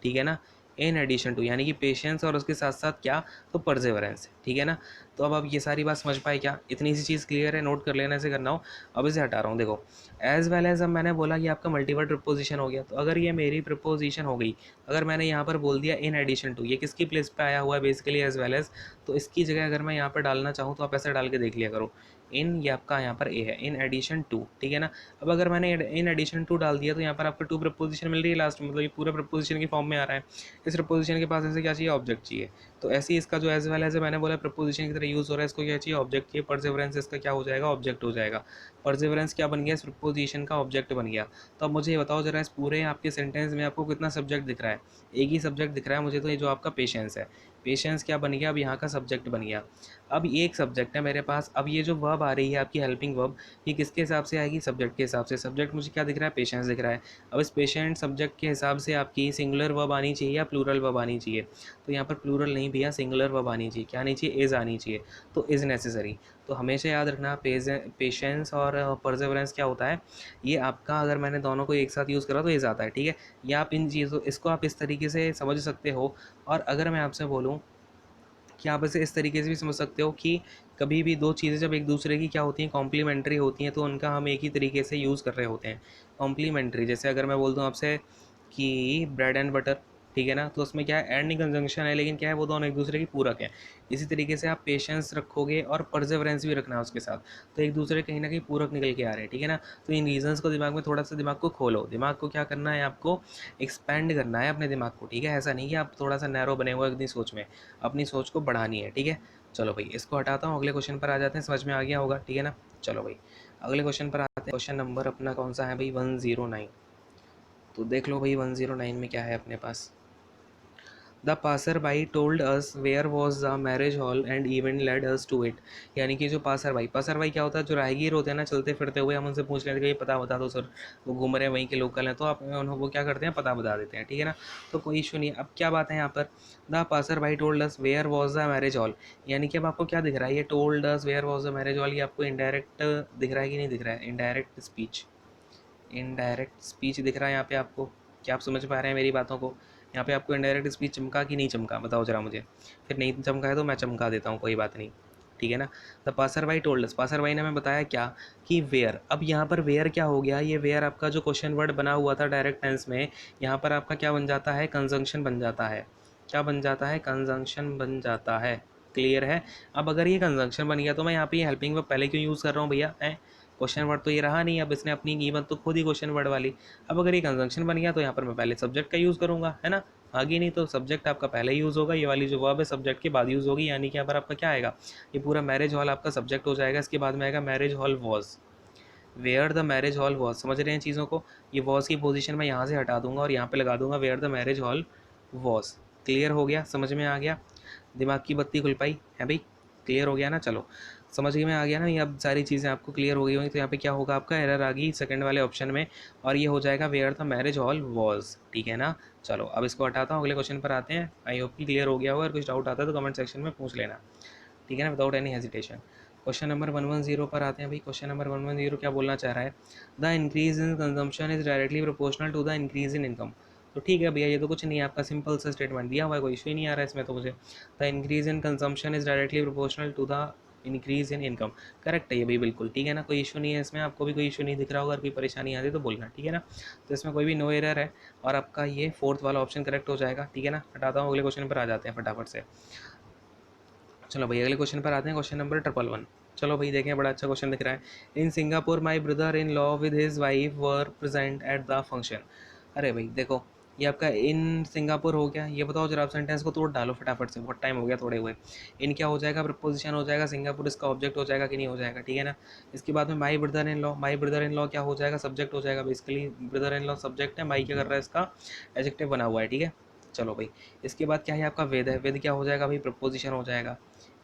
ठीक है ना, इन एडिशन टू, यानी कि पेशेंस और उसके साथ साथ क्या, तो परसेवरेंस, ठीक है ना। तो अब आप ये सारी बात समझ पाए क्या, इतनी सी चीज़ क्लियर है, नोट कर लेना, ऐसे करना हो। अब इसे हटा रहा हूँ, देखो, एज वेल एज अब मैंने बोला कि आपका मल्टीवर्ड प्रपोजिशन हो गया, तो अगर ये मेरी प्रपोजिशन हो गई, अगर मैंने यहाँ पर बोल दिया इन एडिशन टू, ये किसकी प्लेस पे आया हुआ है बेसिकली, एज वेल एज, तो इसकी जगह अगर मैं यहाँ पर डालना चाहूँ तो आप ऐसा डाल के देख लिया करो, इन, ये आपका यहाँ पर ए है, इन एडिशन टू, ठीक है ना। अब अगर मैंने इन एडिशन टू डाल दिया तो यहाँ पर आपको टू प्रपोजिशन मिल रही है लास्ट में, मतलब ये पूरा प्रपोजिशन की फॉर्म में आ रहा है। इस प्रपोजिशन के पास ऐसे क्या चाहिए, ऑब्जेक्ट चाहिए। तो ऐसे ही इसका जो एज वेल एज मैंने बोला प्रपोजिशन की तरह यूज़ हो रहा है, इसको क्या चाहिए, ऑब्जेक्ट चाहिए। परसेवरेंस इसका क्या हो जाएगा, ऑब्जेक्ट हो जाएगा। परसेवरेंस क्या बन गया, इस प्रपोजिशन का ऑब्जेक्ट बन गया। तो अब मुझे ये बताओ जरा, इस पूरे आपके सेंटेंस में आपको कितना सब्जेक्ट दिख रहा है, एक ही सब्जेक्ट दिख रहा है मुझे, तो ये जो आपका पेशेंस है, पेशेंस क्या बन गया, अब यहाँ का सब्जेक्ट बन गया। अब ये एक सब्जेक्ट है मेरे पास, अब ये जो वर्ब आ रही है आपकी हेल्पिंग वर्ब, ये किसके हिसाब से आएगी, सब्जेक्ट के हिसाब से। सब्जेक्ट मुझे क्या दिख रहा है, पेशेंस दिख रहा है। अब इस पेशेंट सब्जेक्ट के हिसाब से आपकी सिंगुलर वर्ब आनी चाहिए या प्लूरल वर्ब आनी चाहिए। तो यहाँ पर प्लूरल नहीं भैया, सिंगुलर वर्ब आनी चाहिए। क्या आनी चाहिए, इज़ आनी चाहिए। तो इज़ नेसेसरी। तो हमेशा याद रखना पेशेंस और परसेवरेंस क्या होता है, ये आपका अगर मैंने दोनों को एक साथ यूज़ करा तो इज़ आता है, ठीक है। या आप इन चीज़ों इसको आप इस तरीके से समझ सकते हो। और अगर मैं आपसे बोलूँ कि आप इसे इस तरीके से भी समझ सकते हो कि कभी भी दो चीज़ें जब एक दूसरे की क्या होती हैं, कॉम्प्लीमेंट्री होती हैं, तो उनका हम एक ही तरीके से यूज़ कर रहे होते हैं। कॉम्प्लीमेंट्री, जैसे अगर मैं बोल दूँ आपसे कि ब्रेड एंड बटर, ठीक है ना, तो उसमें क्या है, एंड नहीं कंजंक्शन है, लेकिन क्या है, वो दोनों एक दूसरे की पूरक हैं। इसी तरीके से आप पेशेंस रखोगे और परसेवरेंस भी रखना है उसके साथ, तो एक दूसरे कहीं ना कहीं पूरक निकल के आ रहे हैं, ठीक है ना। तो इन रीजंस को दिमाग में थोड़ा सा दिमाग को खोलो, दिमाग को क्या करना है आपको, एक्सपेंड करना है अपने दिमाग को, ठीक है। ऐसा नहीं कि आप थोड़ा सा नैरो बने हुए अपनी सोच में, अपनी सोच को बढ़ानी है, ठीक है। चलो भाई इसको हटाता हूँ, अगले क्वेश्चन पर आ जाते हैं, समझ में आ गया होगा, ठीक है ना। चलो भाई अगले क्वेश्चन पर आते हैं। क्वेश्चन नंबर अपना कौन सा है भाई, 109। तो देख लो भाई 109 में क्या है अपने पास। The passer by told us where was the marriage hall and event led us to it. यानी कि जो पासर भाई क्या होता है, जो राहगीर होते हैं ना चलते फिरते हुए, हम उनसे पूछ लेते हैं कि ये पता बता दो सर, वो घूम रहे हैं वहीं के लोकल हैं, तो आप उन्हें वो क्या करते हैं, पता बता देते हैं, ठीक है ना। तो कोई इशू नहीं है। अब क्या बात है यहाँ पर, the passer by told us where was the marriage hall, यानी कि अब आपको क्या दिख रहा है, ये told us where was the marriage hall, ये आपको इनडायरेक्ट दिख रहा है कि नहीं दिख रहा है, इनडायरेक्ट स्पीच, इनडायरेक्ट स्पीच दिख रहा है यहाँ पे आपको। क्या आप समझ पा रहे हैं मेरी बातों को, यहाँ पे आपको इनडायरेक्ट स्पीच चमका कि नहीं चमका, बताओ जरा मुझे। फिर नहीं चमका है तो मैं चमका देता हूँ, कोई बात नहीं, ठीक है ना। द पासर भाई टोल्ड अस, पासर भाई ने हमें बताया क्या, कि वेयर। अब यहाँ पर वेयर क्या हो गया, ये वेयर आपका जो क्वेश्चन वर्ड बना हुआ था डायरेक्ट टेंस में, यहाँ पर आपका क्या बन जाता है, कंजंक्शन बन जाता है। क्या बन जाता है, कंजंक्शन बन जाता है। क्लियर है। अब अगर ये कंजंक्शन बन गया तो मैं यहाँ पे हेल्पिंग वर्ब पहले क्यों यूज़ कर रहा हूँ भैया, क्वेश्चन वर्ड तो ये रहा नहीं, अब इसने अपनी कीमत तो खुद ही क्वेश्चन वर्ड वाली। अब अगर ये कंजंक्शन बन गया तो यहाँ पर मैं पहले सब्जेक्ट का यूज़ करूँगा, है ना। आगे नहीं तो सब्जेक्ट आपका पहले यूज़ होगा, ये वाली जो वर्ब है सब्जेक्ट के बाद यूज़ होगी, यानी कि यहाँ पर आपका क्या आएगा, ये पूरा मैरिज हॉल आपका सब्जेक्ट हो जाएगा। इसके बाद में आएगा marriage hall was, where the marriage hall was. समझ रहे हैं चीज़ों को, ये वॉज की पोजीशन मैं यहाँ से हटा दूंगा और यहाँ पे लगा दूंगा where the marriage hall was. Clear हो गया, समझ में आ गया, दिमाग की बत्ती खुल पाई है भाई, क्लियर हो गया ना। चलो समझ में आ गया ना, ये अब सारी चीज़ें आपको क्लियर हो गई होंगी। तो यहाँ पे क्या होगा, आपका एरर आ गई सेकंड वाले ऑप्शन में, और ये हो जाएगा where the marriage hall was, ठीक है ना। चलो अब इसको हटाता हूँ, अगले क्वेश्चन पर आते हैं। आई होप कि क्लियर हो गया होगा, अगर कुछ डाउट आता है तो कमेंट सेक्शन में पूछ लेना, ठीक है ना, without any hesitation. Question number 110 पर आते हैं भाई। क्वेश्चन नंबर 110 क्या बोलना चाह रहा है, the increase in consumption is directly proportional to the increase in income. तो ठीक है भैया, ये तो कुछ नहीं है, आपका सिंपल सा स्टेटमेंट दिया हुआ है, कोई इशू ही नहीं आ रहा है इसमें तो मुझे। The increase in consumption is directly proportional to the increase in income, correct है ये भाई, बिल्कुल ठीक है ना, कोई इशू नहीं है इसमें। आपको भी कोई इशू नहीं दिख रहा होगा, अगर कोई परेशानी आती है तो बोलना, ठीक है ना। तो इसमें कोई भी नो एरर है, और आपका ये फोर्थ वाला ऑप्शन करेक्ट हो जाएगा, ठीक है ना। हटाता हूँ, अगले क्वेश्चन पर आ जाते हैं फटाफट से। चलो भाई अगले क्वेश्चन पर आते हैं, क्वेश्चन नंबर 111। चलो भाई देखें, बड़ा अच्छा क्वेश्चन दिख रहा है। In Singapore my brother in law with his wife were present at the function. अरे भाई देखो, ये आपका इन सिंगापुर हो गया। ये बताओ जरा, आप सेंटेंस को तोड़ डालो फटाफट से, बहुत टाइम हो गया तोड़े हुए। इन क्या हो जाएगा, प्रपोजिशन हो जाएगा, सिंगापुर इसका ऑब्जेक्ट हो जाएगा कि नहीं हो जाएगा, ठीक है ना। इसके बाद में my brother in law, my brother in law क्या हो जाएगा, सब्जेक्ट हो जाएगा। Basically brother in law subject है, माई क्या कर रहा है, इसका एडजेक्टिव बना हुआ है, ठीक है। चलो भाई इसके बाद क्या है आपका वेद है, वेद क्या हो जाएगा भाई, प्रपोजिशन हो जाएगा।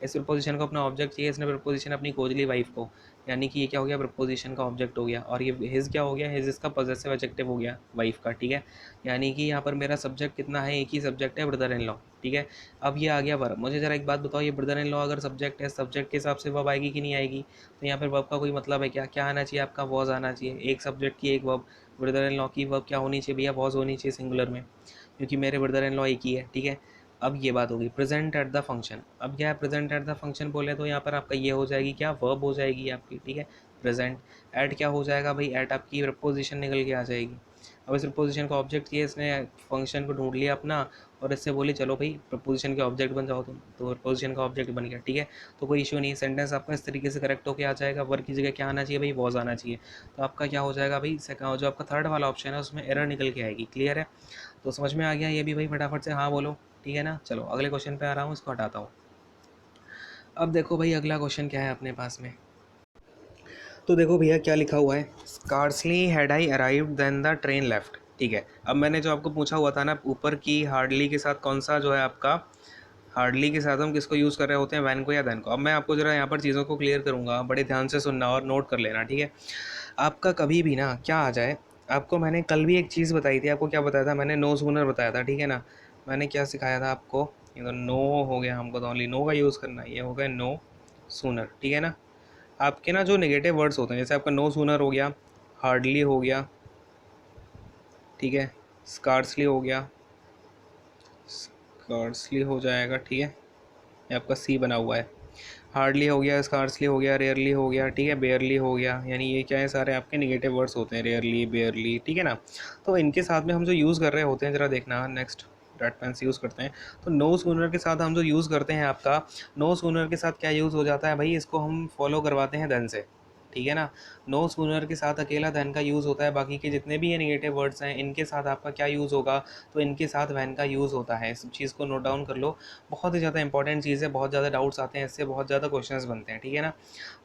इस प्रपोजिशन को अपना ऑब्जेक्ट चाहिए, इसने प्रपोजिशन अपनी खोज ली वाइफ को, यानी कि ये क्या हो गया, प्रपोजिशन का ऑब्जेक्ट हो गया। और ये हिज क्या हो गया, हिज इसका पॉजेसिव एडजेक्टिव हो गया वाइफ का, ठीक है। यानी कि यहाँ पर मेरा सब्जेक्ट कितना है, एक ही सब्जेक्ट है, ब्रदर इन लॉ, ठीक है। अब ये आ गया वर्ब। मुझे जरा एक बात बताओ, ये ब्रदर इन लॉ अगर सब्जेक्ट है, सब्जेक्ट के हिसाब से वर्ब आएगी कि नहीं आएगी। तो यहाँ पर वर्ब का कोई मतलब है क्या, क्या आना चाहिए आपका, वॉज आना चाहिए। एक सब्जेक्ट की एक वर्ब, ब्रदर इन लॉ की वर्ब क्या होनी चाहिए भैया, वॉज होनी चाहिए सिंगुलर में, क्योंकि मेरे ब्रदर इन लॉ एक ही है, ठीक है। अब ये बात होगी प्रेजेंट एट द फंक्शन। अब क्या है, प्रेजेंट एट द फंक्शन बोले तो यहाँ पर आपका ये हो जाएगी क्या, वर्ब हो जाएगी आपकी, ठीक है। प्रेजेंट, एट क्या हो जाएगा भाई, एट आपकी प्रपोजिशन निकल के आ जाएगी। अब इस प्रपोजिशन का ऑब्जेक्ट किया इसने, फंक्शन को ढूंढ लिया अपना, और इससे बोले चलो भाई प्रपोजिशन के ऑब्जेक्ट बन जाओ तुम, तो प्रपोजिशन का ऑब्जेक्ट बन गया, ठीक है। तो कोई इशू नहीं, सेंटेंस आपका इस तरीके से करेक्ट होकर आ जाएगा। वर्ब की जगह क्या आना चाहिए भाई, वॉज आना चाहिए। तो आपका क्या हो जाएगा भाई, जो आपका थर्ड वाला ऑप्शन है उसमें एरर निकल के आएगी। क्लियर है, तो समझ में आ गया ये भी भाई, फटाफट से हाँ बोलो, ठीक है ना। चलो अगले क्वेश्चन पे आ रहा हूँ, इसको हटाता हूँ। अब देखो भाई अगला क्वेश्चन क्या है अपने पास में। तो देखो भैया क्या लिखा हुआ है, scarcely had I arrived than the train left, ठीक है। अब मैंने जो आपको पूछा हुआ था ना ऊपर की हार्डली के साथ कौन सा जो है आपका हार्डली के साथ हम किसको यूज़ कर रहे होते हैं, वैन को या देन को। अब मैं आपको ज़रा यहाँ पर चीज़ों को क्लियर करूँगा, बड़े ध्यान से सुनना और नोट कर लेना, ठीक है। आपका कभी भी ना क्या आ जाए, आपको मैंने कल भी एक चीज़ बताई थी, आपको क्या बताया था मैंने, नो सूनर बताया था, ठीक है ना। मैंने क्या सिखाया था आपको, ये तो नो हो गया, हमको तो ओनली नो का यूज़ करना है, ये हो गया नो सूनर, ठीक है ना। आपके ना जो नेगेटिव वर्ड्स होते हैं, जैसे आपका नो सूनर हो गया, हार्डली हो गया, ठीक है, स्कार्सली हो गया, स्कार्सली हो जाएगा, ठीक है, ये आपका सी बना हुआ है। हार्डली हो गया, स्कार्सली हो गया, रेयरली हो गया, ठीक है, बेयरली हो गया, यानी ये क्या है, सारे आपके नेगेटिव वर्ड्स होते हैं, रेयरली, बेयरली, ठीक है ना। तो इनके साथ में हम जो यूज़ कर रहे होते हैं, ज़रा देखना नेक्स्ट डॉट पेन से यूज़ करते हैं। तो नो सूनर के साथ हम जो यूज़ करते हैं, आपका नो सूनर के साथ क्या यूज़ हो जाता है भाई, इसको हम फॉलो करवाते हैं देन से, ठीक है ना। नो सूनर के साथ अकेला देन का यूज़ होता है, बाकी के जितने भी ये नेगेटिव वर्ड्स हैं इनके साथ आपका क्या यूज़ होगा, तो इनके साथ वैन का यूज़ होता है। इस चीज़ को नोट डाउन कर लो, बहुत ही ज़्यादा इंपॉर्टेंट चीज़ है, बहुत ज़्यादा डाउट्स आते हैं इससे, बहुत ज़्यादा क्वेश्चंस बनते हैं, ठीक है ना।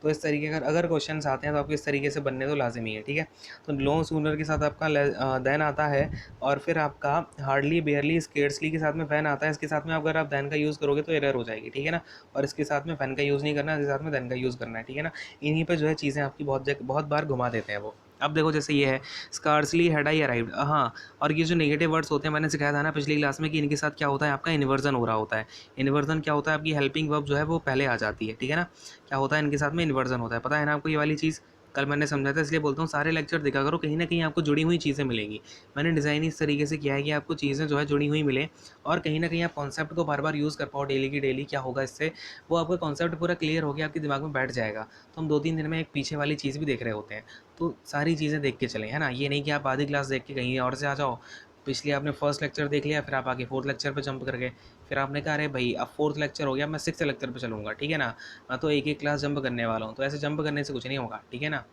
तो इस तरीके का अगर क्वेश्चंस आते हैं तो आपको इस तरीके से बनने तो लाजमी है, ठीक है। तो नो सूनर के साथ आपका देन आता है, और फिर आपका हार्डली, बेयरली, स्केर्सली के साथ में वैन आता है। इसके साथ में अगर आप देन का यूज़ करोगे तो एरर हो जाएगी, ठीक है ना। और इसके साथ में वैन का यूज़ नहीं करना, इसके साथ में देन का यूज़ करना है, ठीक है ना। इन्हीं पे जो है चीज़ें आपकी बहुत बार घुमा देते हैं वो। अब देखो जैसे ये है, स्कार्सली हैड आई अराइव्ड, हाँ। और ये जो नेगेटिव वर्ड्स होते हैं, मैंने सिखाया था ना पिछली क्लास में कि इनके साथ क्या होता है, आपका इन्वर्जन हो रहा होता है। इन्वर्जन क्या होता है, आपकी हेल्पिंग वर्ब जो है वो पहले आ जाती है, ठीक है ना। क्या होता है इनके साथ में, इन्वर्जन होता है, पता है ना आपको ये वाली चीज़, कल मैंने समझा था, इसलिए बोलता हूँ सारे लेक्चर देखा करो, कहीं ना कहीं आपको जुड़ी हुई चीज़ें मिलेंगी। मैंने डिज़ाइन इस तरीके से किया है कि आपको चीज़ें जो है जुड़ी हुई मिले, और कहीं ना कहीं आप कॉन्सेप्ट को बार बार यूज़ कर पाओ डेली की डेली। क्या होगा इससे, वो आपका कॉन्सेप्ट पूरा क्लियर हो गया, आपके दिमाग में बैठ जाएगा। तो हम 2-3 दिन में एक पीछे वाली चीज़ भी देख रहे होते हैं, तो सारी चीज़ें देख के चलें, है ना। ये नहीं कि आप आधी क्लास देख के कहीं और से आ जाओ, पिछले आपने फर्स्ट लेक्चर देख लिया, फिर आप आगे फोर्थ लेक्चर पे जंप कर गए, फिर आपने कहा अरे भाई अब फोर्थ लेक्चर हो गया, मैं सिक्स्थ लेक्चर पे चलूँगा, ठीक है ना। मैं तो एक एक क्लास जंप करने वाला हूँ, तो ऐसे जंप करने से कुछ नहीं होगा, ठीक है ना।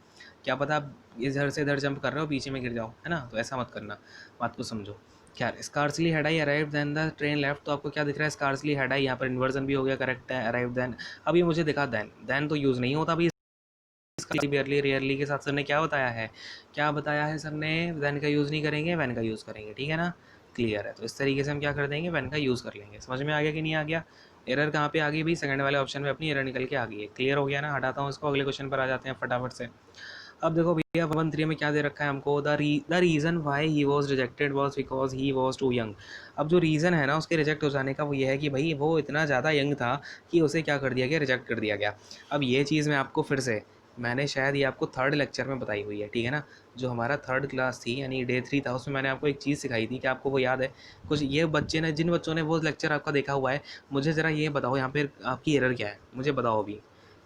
क्या पता आप इधर से इधर जंप कर रहे हो, पीछे में गिर जाओ, है ना। तो ऐसा मत करना, बात को समझो। क्या, scarcely had I arrived than the train left, तो आपको क्या दिख रहा है, स्कार्सली हैड आई, यहाँ पर इन्वर्जन भी हो गया, करेक्ट है, अराइव देन। अब ये मुझे दिखा देन, देन तो यूज़ नहीं होता भाई। बियरली, रेयरली के साथ सर ने क्या बताया है, क्या बताया है सर ने, वैन का यूज़ नहीं करेंगे, वैन का यूज़ करेंगे, ठीक है ना। क्लियर है, तो इस तरीके से हम क्या कर देंगे, वैन का यूज़ कर लेंगे। समझ में आ गया कि नहीं आ गया। एरर कहाँ पे आ गई भाई, सेकंड वाले ऑप्शन में अपनी एरर निकल के आ गई है। क्लियर हो गया ना, हटाता हूँ इसको, अगले क्वेश्चन पर आ जाते हैं फटाफट से। अब देखो भैया 1-3 में क्या दे रखा है हमको, the reason why he was rejected was because he was too young. अब जो रीज़न है ना उसके रिजेक्ट हो जाने का, वो ये है कि भाई वो इतना ज़्यादा यंग था कि उसे क्या कर दिया गया, रिजेक्ट कर दिया गया। अब ये चीज़ मैं आपको फिर से, मैंने शायद ये आपको थर्ड लेक्चर में बताई हुई है, ठीक है ना। जो हमारा थर्ड क्लास थी यानी डे 3 था, उसमें मैंने आपको एक चीज़ सिखाई थी, कि आपको वो याद है। कुछ ये बच्चे ने, जिन बच्चों ने वो लेक्चर आपका देखा हुआ है, मुझे ज़रा ये बताओ यहाँ पे आपकी एरर क्या है, मुझे बताओ अभी।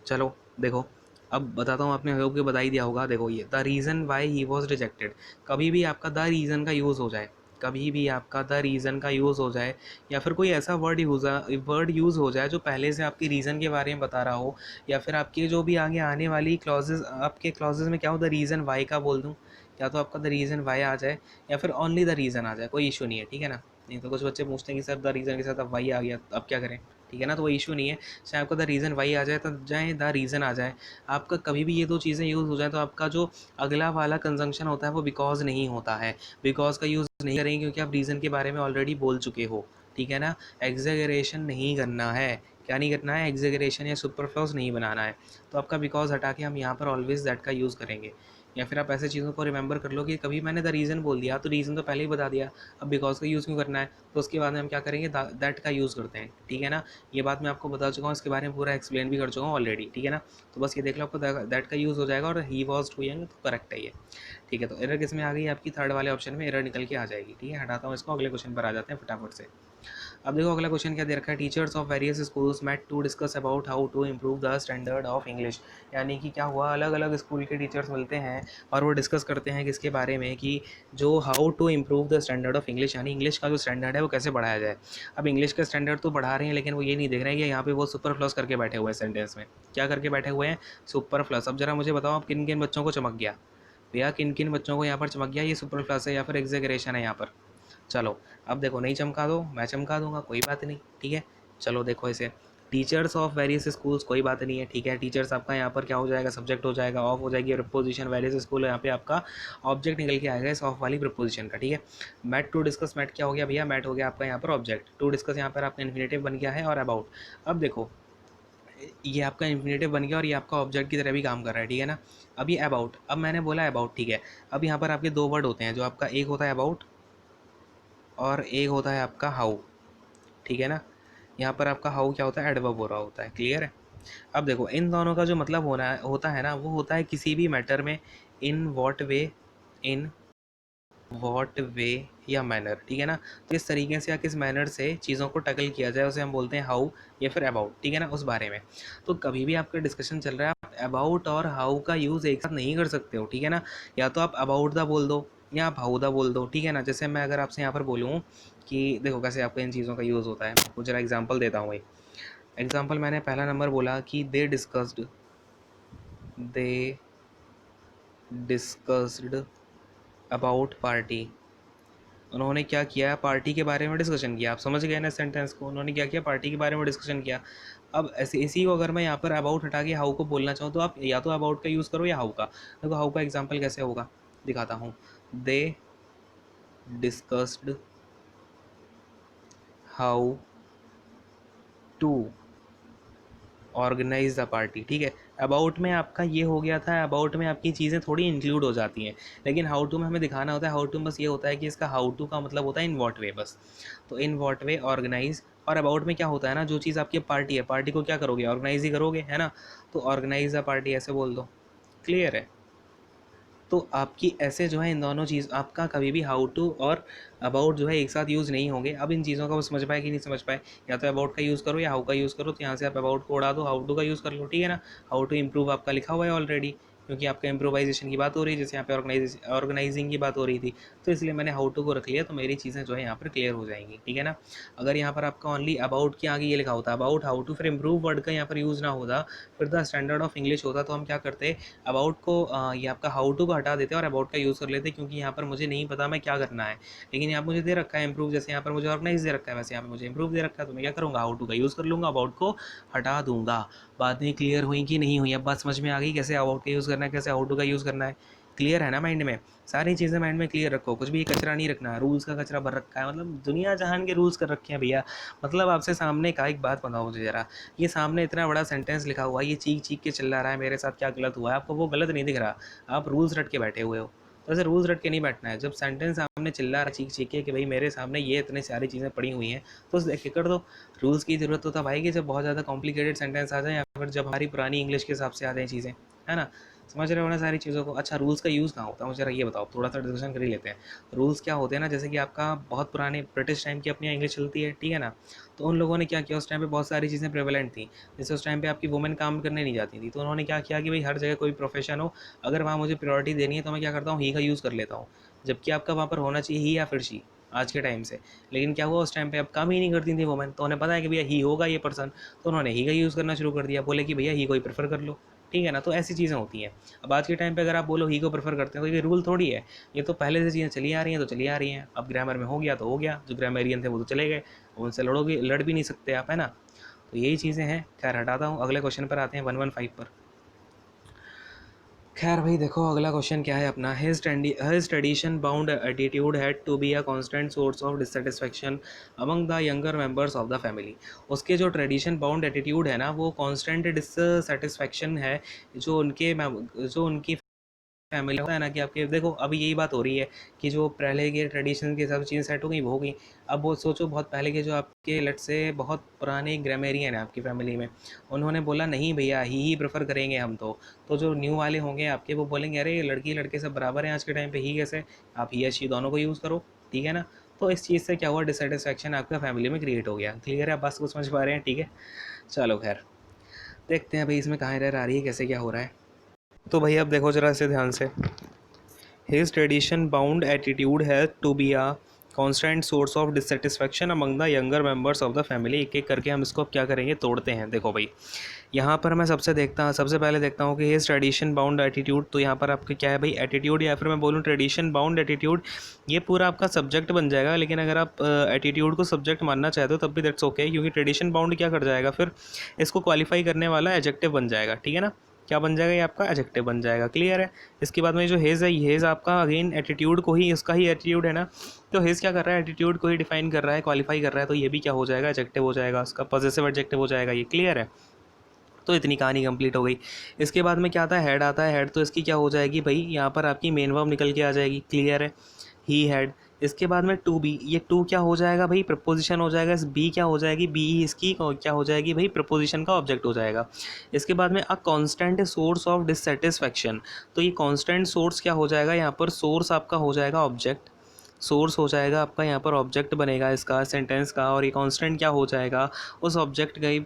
चलो देखो, अब बताता हूँ, आपने होप के बता ही दिया होगा। देखो ये the reason why he was rejected, कभी भी आपका द रीज़न का यूज़ हो जाए, कभी भी आपका द रीज़न का यूज़ हो जाए, या फिर कोई ऐसा वर्ड यूज़ हो जाए जो पहले से आपकी रीज़न के बारे में बता रहा हो, या फिर आपकी जो भी आगे आने वाली क्लॉजेज, आपके क्लॉजेज में क्या हो, द रीज़न वाई का बोल दूँ, या तो आपका द रीज़न वाई आ जाए, या फिर ओनली द रीज़न आ जाए, कोई इशू नहीं है, ठीक है ना। नहीं तो कुछ बच्चे पूछते हैं कि सर द रीज़न के साथ अब वाई आ गया, अब क्या करें, ठीक है ना। तो वो इशू नहीं है, चाहे आपका द रीज़न वाई आ जाए तो चाहे द रीज़न आ जाए, आपका कभी भी ये दो चीज़ें यूज़ हो जाए तो आपका जो अगला वाला कंजंक्शन होता है वो बिकॉज नहीं होता है। बिकॉज का यूज़ नहीं करेंगे क्योंकि आप रीज़न के बारे में ऑलरेडी बोल चुके हो, ठीक है ना। एग्जेगरेशन नहीं करना है, क्या नहीं करना है, एग्जेगरेशन या सुपरफ्लूस नहीं बनाना है। तो आपका बिकॉज हटा के हम यहाँ पर ऑलवेज दैट का यूज़ करेंगे। या फिर आप ऐसे चीज़ों को रिमेंबर कर लो कि कभी मैंने द रीज़न बोल दिया तो रीज़न तो पहले ही बता दिया, अब बिकॉज का यूज़ क्यों करना है, तो उसके बाद में हम क्या करेंगे, दैट का यूज़ करते हैं, ठीक है ना। ये बात मैं आपको बता चुका हूँ, इसके बारे में पूरा एक्सप्लेन भी कर चुका हूँ ऑलरेडी, ठीक है ना। तो बस ये देख लो, आपको दैट का यूज़ हो जाएगा, और ही वॉज टू यंग तो करेक्ट है ये, ठीक है। तो एरर किस में आ गई आपकी, थर्ड वाले ऑप्शन में एरर निकल के आ जाएगी, ठीक है। हटाता हूँ इसको, अगले क्वेश्चन पर आ जाते हैं फटाफट से। अब देखो अगला क्वेश्चन क्या दे रखा है, teachers of various schools met to discuss about how to improve the standard of English. यानी कि क्या हुआ, अलग अलग स्कूल के टीचर्स मिलते हैं और वो डिस्कस करते हैं किसके बारे में, कि जो how to improve the standard of English, यानी इंग्लिश का जो स्टैंडर्ड है वो कैसे बढ़ाया जाए। अब इंग्लिश का स्टैंडर्ड तो बढ़ा रहे हैं, लेकिन वो ये नहीं देख रहे हैं कि यहाँ पे वो सुपर फ्लस करके बैठे हुए हैं सेंटेंस में। क्या करके बैठे हुए हैं, सुपर फ्लस। अब जरा मुझे बताओ, आप किन किन बच्चों को चमक गया भैया, किन किन बच्चों को यहाँ पर चमक गया, ये सुपर फ्लस है या फिर एग्जेगरेशन है यहाँ पर। चलो अब देखो, नहीं चमका दो मैं चमका दूंगा, कोई बात नहीं, ठीक है। चलो देखो इसे, टीचर्स ऑफ वेरियस स्कूल्स, कोई बात नहीं है, ठीक है। टीचर्स आपका यहाँ पर क्या हो जाएगा, सब्जेक्ट हो जाएगा, ऑफ हो जाएगी प्रपोजिशन, वेरियस स्कूल यहाँ पे आपका ऑब्जेक्ट निकल के आएगा इस ऑफ वाली प्रपोजिशन का, ठीक है। मैट टू डिस्कस, मैट क्या हो गया भैया, मैट हो गया आपका यहाँ पर ऑब्जेक्ट, टू डिस्कस यहाँ पर आपका इन्फिनेटिव बन गया है, और अबाउट, अब देखो ये आपका इन्फिनेटिव बन गया और ये आपका ऑब्जेक्ट की तरह भी काम कर रहा है, ठीक है ना। अब ये अबाउट, अब मैंने बोला अबाउट, ठीक है। अब यहाँ पर आपके दो वर्ड होते हैं, जो आपका एक होता है अबाउट और एक होता है आपका हाउ, ठीक है ना। यहाँ पर आपका हाउ क्या होता है, एडवर्ब हो रहा होता है, क्लियर है। अब देखो इन दोनों का जो मतलब होता है ना, वो होता है किसी भी मैटर में, in what way, in what वे या मैनर, ठीक है ना। तो इस तरीके से या किस मैनर से चीज़ों को टैकल किया जाए उसे हम बोलते हैं हाउ या फिर अबाउट, ठीक है ना, उस बारे में। तो कभी भी आपका डिस्कशन चल रहा है, आप अबाउट और हाउ का यूज़ एक साथ नहीं कर सकते हो, ठीक है ना। या तो आप अबाउट दा बोल दो या आप हाउ दा बोल दो, ठीक है ना। जैसे मैं अगर आपसे यहाँ पर बोलूँ कि देखो कैसे आपको इन चीज़ों का यूज़ होता है, आपको जरा एग्जाम्पल देता हूँ। एक एग्जाम्पल, मैंने पहला नंबर बोला कि दे डिस्कस्ड अबाउट पार्टी। उन्होंने क्या किया, पार्टी के बारे में डिस्कशन किया। आप समझ गए ना सेंटेंस को, उन्होंने क्या किया, पार्टी के बारे में डिस्कशन किया। अब ऐसे इसी को अगर मैं यहाँ पर अबाउट हटा के हाउ को बोलना चाहूँ, तो आप या तो अबाउट का यूज़ करो या हाउ का। देखो हाउ का एग्जाम्पल कैसे होगा, दिखाता हूँ। They discussed how to organise the party, ठीक है। अबाउट में आपका ये हो गया था, अबाउट में आपकी चीज़ें थोड़ी इंक्लूड हो जाती हैं, लेकिन हाउ टू में हमें दिखाना होता है। हाउ टू में बस ये होता है कि इसका हाउ टू का मतलब होता है इन वॉट वे, बस। तो इन वॉट वे ऑर्गेनाइज, और अबाउट में क्या होता है ना, जो चीज़ आपकी पार्टी है, पार्टी को क्या करोगे, ऑर्गेनाइज ही करोगे, है ना। तो ऑर्गेनाइज द पार्टी ऐसे बोल दो, क्लियर है। तो आपकी ऐसे जो है इन दोनों चीज़, आपका कभी भी हाउ टू और अबाउट जो है एक साथ यूज़ नहीं होंगे। अब इन चीज़ों का वो समझ पाए कि नहीं समझ पाए, या तो अबाउट का यूज़ करो या हाउ का यूज़ करो। तो यहाँ से आप अबाउट को उड़ा दो, हाउ टू का यूज़ कर लो, ठीक है ना। हाउ टू इम्प्रूव आपका लिखा हुआ है ऑलरेडी, क्योंकि आपका इम्प्रोवाइजेशन की बात हो रही है, जैसे यहाँ पे ऑर्गेनाइजिंग की बात हो रही थी, तो इसलिए मैंने हाउ टू को रख लिया। तो मेरी चीज़ें जो है यहाँ पर क्लियर हो जाएंगी, ठीक है ना। अगर यहाँ पर आपका ओनली अबाउट के आगे ये लिखा होता, अबाउट हाउ टू, फिर इम्प्रूव वर्ड का यहाँ पर यूज़ ना होता, फिर द स्टैंडर्ड ऑफ इंग्लिश होता, तो हम क्या करते, अबाउट को ये आपका हाउ टू को हटा देते और अबाउट का यूज़ कर लेते, क्योंकि यहाँ पर मुझे नहीं पता मैं क्या करना है। लेकिन यहाँ पर मुझे दे रखा है इम्प्रूव, जैसे यहाँ पर मुझे ऑर्गेनाइज दे रखा है, वैसे यहाँ पर मुझे इम्प्रूव दे रखा है, तो मैं क्या करूँगा, हाउ टू का यूज़ कर लूँगा, अबाउट को हटा दूंगा। बातें क्लियर हुई कि नहीं हुई, अब बात समझ में आ गई कैसे अबाउट का यूज़ करना है, कैसे हाउ टू का यूज़ करना है, क्लियर है ना माइंड में। सारी चीज़ें माइंड में क्लियर रखो, कुछ भी कचरा नहीं रखना, रूल्स का कचरा भर रखा है, मतलब दुनिया जहान के रूल्स कर रखे हैं भैया। मतलब आपसे सामने का एक बात बताओ मुझे ज़रा, ये सामने इतना बड़ा सेंटेंस लिखा हुआ है, ये चीख चीख के चिल्ला रहा है मेरे साथ क्या गलत हुआ है, आपको वो गलत नहीं दिख रहा, आप रूल्स रट के बैठे हुए हो। तो ऐसे रूल्स रट के नहीं बैठना है। जब सेंटेंस सामने चिल्ला रहा है चीख चीख के कि भाई मेरे सामने ये इतनी सारी चीज़ें पड़ी हुई हैं, तो उस देख के कर दो। रूल्स की ज़रूरत तो तब आएगी जब बहुत ज़्यादा कॉम्प्लिकेटेड सेंटेंस आ जाए, या फिर जब हमारी पुरानी इंग्लिश के हिसाब से आ जाए चीज़ें, है ना। समझ रहे हो ना सारी चीज़ों को। अच्छा रूल्स का यूज़ कहाँ होता है, मुझे जरा ये बताओ, थोड़ा सा डिस्कशन कर ही लेते हैं। रूल्स क्या होते हैं ना, जैसे कि आपका बहुत पुराने ब्रिटिश टाइम की अपनी इंग्लिश चलती है, ठीक है ना। तो उन लोगों ने क्या किया, उस टाइम पे बहुत सारी चीज़ें प्रेवलेंट थी। जैसे उस टाइम पे आपकी वुमेन काम करने नहीं जाती थी, तो उन्होंने क्या किया कि भाई हर जगह कोई प्रोफेशन हो, अगर वहाँ मुझे प्रायोरिटी देनी है तो मैं क्या करता हूँ, ही का यूज़ कर लेता हूँ, जबकि आपका वहाँ पर होना चाहिए ही या फिर शी आज के टाइम से। लेकिन क्या हुआ, उस टाइम पे अब काम ही नहीं करती थी वुमेन, तो उन्हें पता है कि भैया ही होगा ये पर्सन, तो उन्होंने ही का यूज़ करना शुरू कर दिया, बोले कि भैया ही को ही प्रेफर कर लो, ठीक है ना। तो ऐसी चीज़ें होती हैं। अब आज के टाइम पे अगर आप बोलो ही को प्रेफर करते हैं, तो ये रूल थोड़ी है, ये तो पहले से चीज़ें चली आ रही हैं तो चली आ रही हैं। अब ग्रामर में हो गया तो हो गया, जो ग्रामरियन थे वो तो चले गए, उनसे लड़ोगे, लड़ भी नहीं सकते आप, है ना। तो यही चीज़ें हैं। खैर हटाता हूँ, अगले क्वेश्चन पर आते हैं 115 पर। खैर भाई देखो अगला क्वेश्चन क्या है अपना, his tradition bound attitude had to be a constant source of dissatisfaction among the younger members of the family. उसके जो ट्रेडिशन बाउंड एटीट्यूड है ना, वो कांस्टेंट डिससेटिस्फैक्शन है, जो उनकी फैमिली होता है ना, कि आपके देखो अभी यही बात हो रही है कि जो पहले के ट्रेडिशन के सब चीज़ें सेट हो गई वो हो गई। अब वो सोचो, बहुत पहले के जो आपके लट से बहुत पुराने ग्रामेरियन हैं आपकी फैमिली में, उन्होंने बोला नहीं भैया ही प्रेफर करेंगे हम तो जो न्यू वाले होंगे आपके वो बोलेंगे अरे लड़की लड़के सब बराबर हैं आज के टाइम पे, ही कैसे, आप ही अच्छी दोनों को यूज़ करो, ठीक है ना। तो इस चीज़ से क्या हुआ, डिससेटिस्फैक्शन आपका फैमिली में क्रिएट हो गया, क्लियर है, बस को समझ पा रहे हैं, ठीक है। चलो खैर देखते हैं भाई इसमें कहाँ एरर आ रही है, कैसे क्या हो रहा है। तो भाई अब देखो जरा इसे ध्यान से, His tradition bound attitude had to be a constant source of dissatisfaction among the younger members of the family. एक एक करके हम इसको अब क्या करेंगे, तोड़ते हैं। देखो भाई, यहाँ पर मैं सबसे पहले देखता हूँ कि ये ट्रेडिशन बाउंड एटीट्यूड। तो यहाँ पर आपका क्या है भाई, एटीट्यूड, या फिर मैं बोलूँ ट्रेडिशन बाउंड एटीट्यूड, ये पूरा आपका सब्जेक्ट बन जाएगा। लेकिन अगर आप एटीट्यूड को सब्जेक्ट मानना चाहते हो तब भी दैट्स ओके, क्योंकि ट्रेडिशन बाउंड क्या कर जाएगा, फिर इसको क्वालिफाई करने वाला एडजेक्टिव बन जाएगा। ठीक है ना, क्या बन जाएगा, ये आपका एडजेक्टिव बन जाएगा। क्लियर है। इसके बाद में जो हेज़ है, हेज़ आपका अगेन एटीट्यूड को ही, इसका ही एटीट्यूड है ना, तो हेज़ क्या कर रहा है, एटीट्यूड को ही डिफाइन कर रहा है, क्वालिफाई कर रहा है, तो ये भी क्या हो जाएगा, एडजेक्टिव हो जाएगा, उसका पॉजिटिव एडजेक्टिव हो जाएगा ये। क्लियर है। तो इतनी कहानी कंप्लीट हो गई। इसके बाद में क्या आता है, हेड आता है। हेड तो इसकी क्या हो जाएगी भाई, यहाँ पर आपकी मेन वर्ब निकल के आ जाएगी। क्लियर है, ही हैड। इसके बाद में टू बी, ये टू क्या हो जाएगा भाई, प्रपोजिशन हो जाएगा। इस बी क्या हो जाएगी, बी इसकी क्या हो जाएगी भाई, प्रपोजिशन का ऑब्जेक्ट हो जाएगा। इसके बाद में अ कांस्टेंट सोर्स ऑफ डिससेटिस्फैक्शन, तो ये कांस्टेंट सोर्स क्या हो जाएगा, यहाँ पर सोर्स आपका हो जाएगा ऑब्जेक्ट, सोर्स हो जाएगा आपका यहाँ पर ऑब्जेक्ट बनेगा इसका सेंटेंस का, और ये कांस्टेंट क्या हो जाएगा, उस ऑब्जेक्ट का ही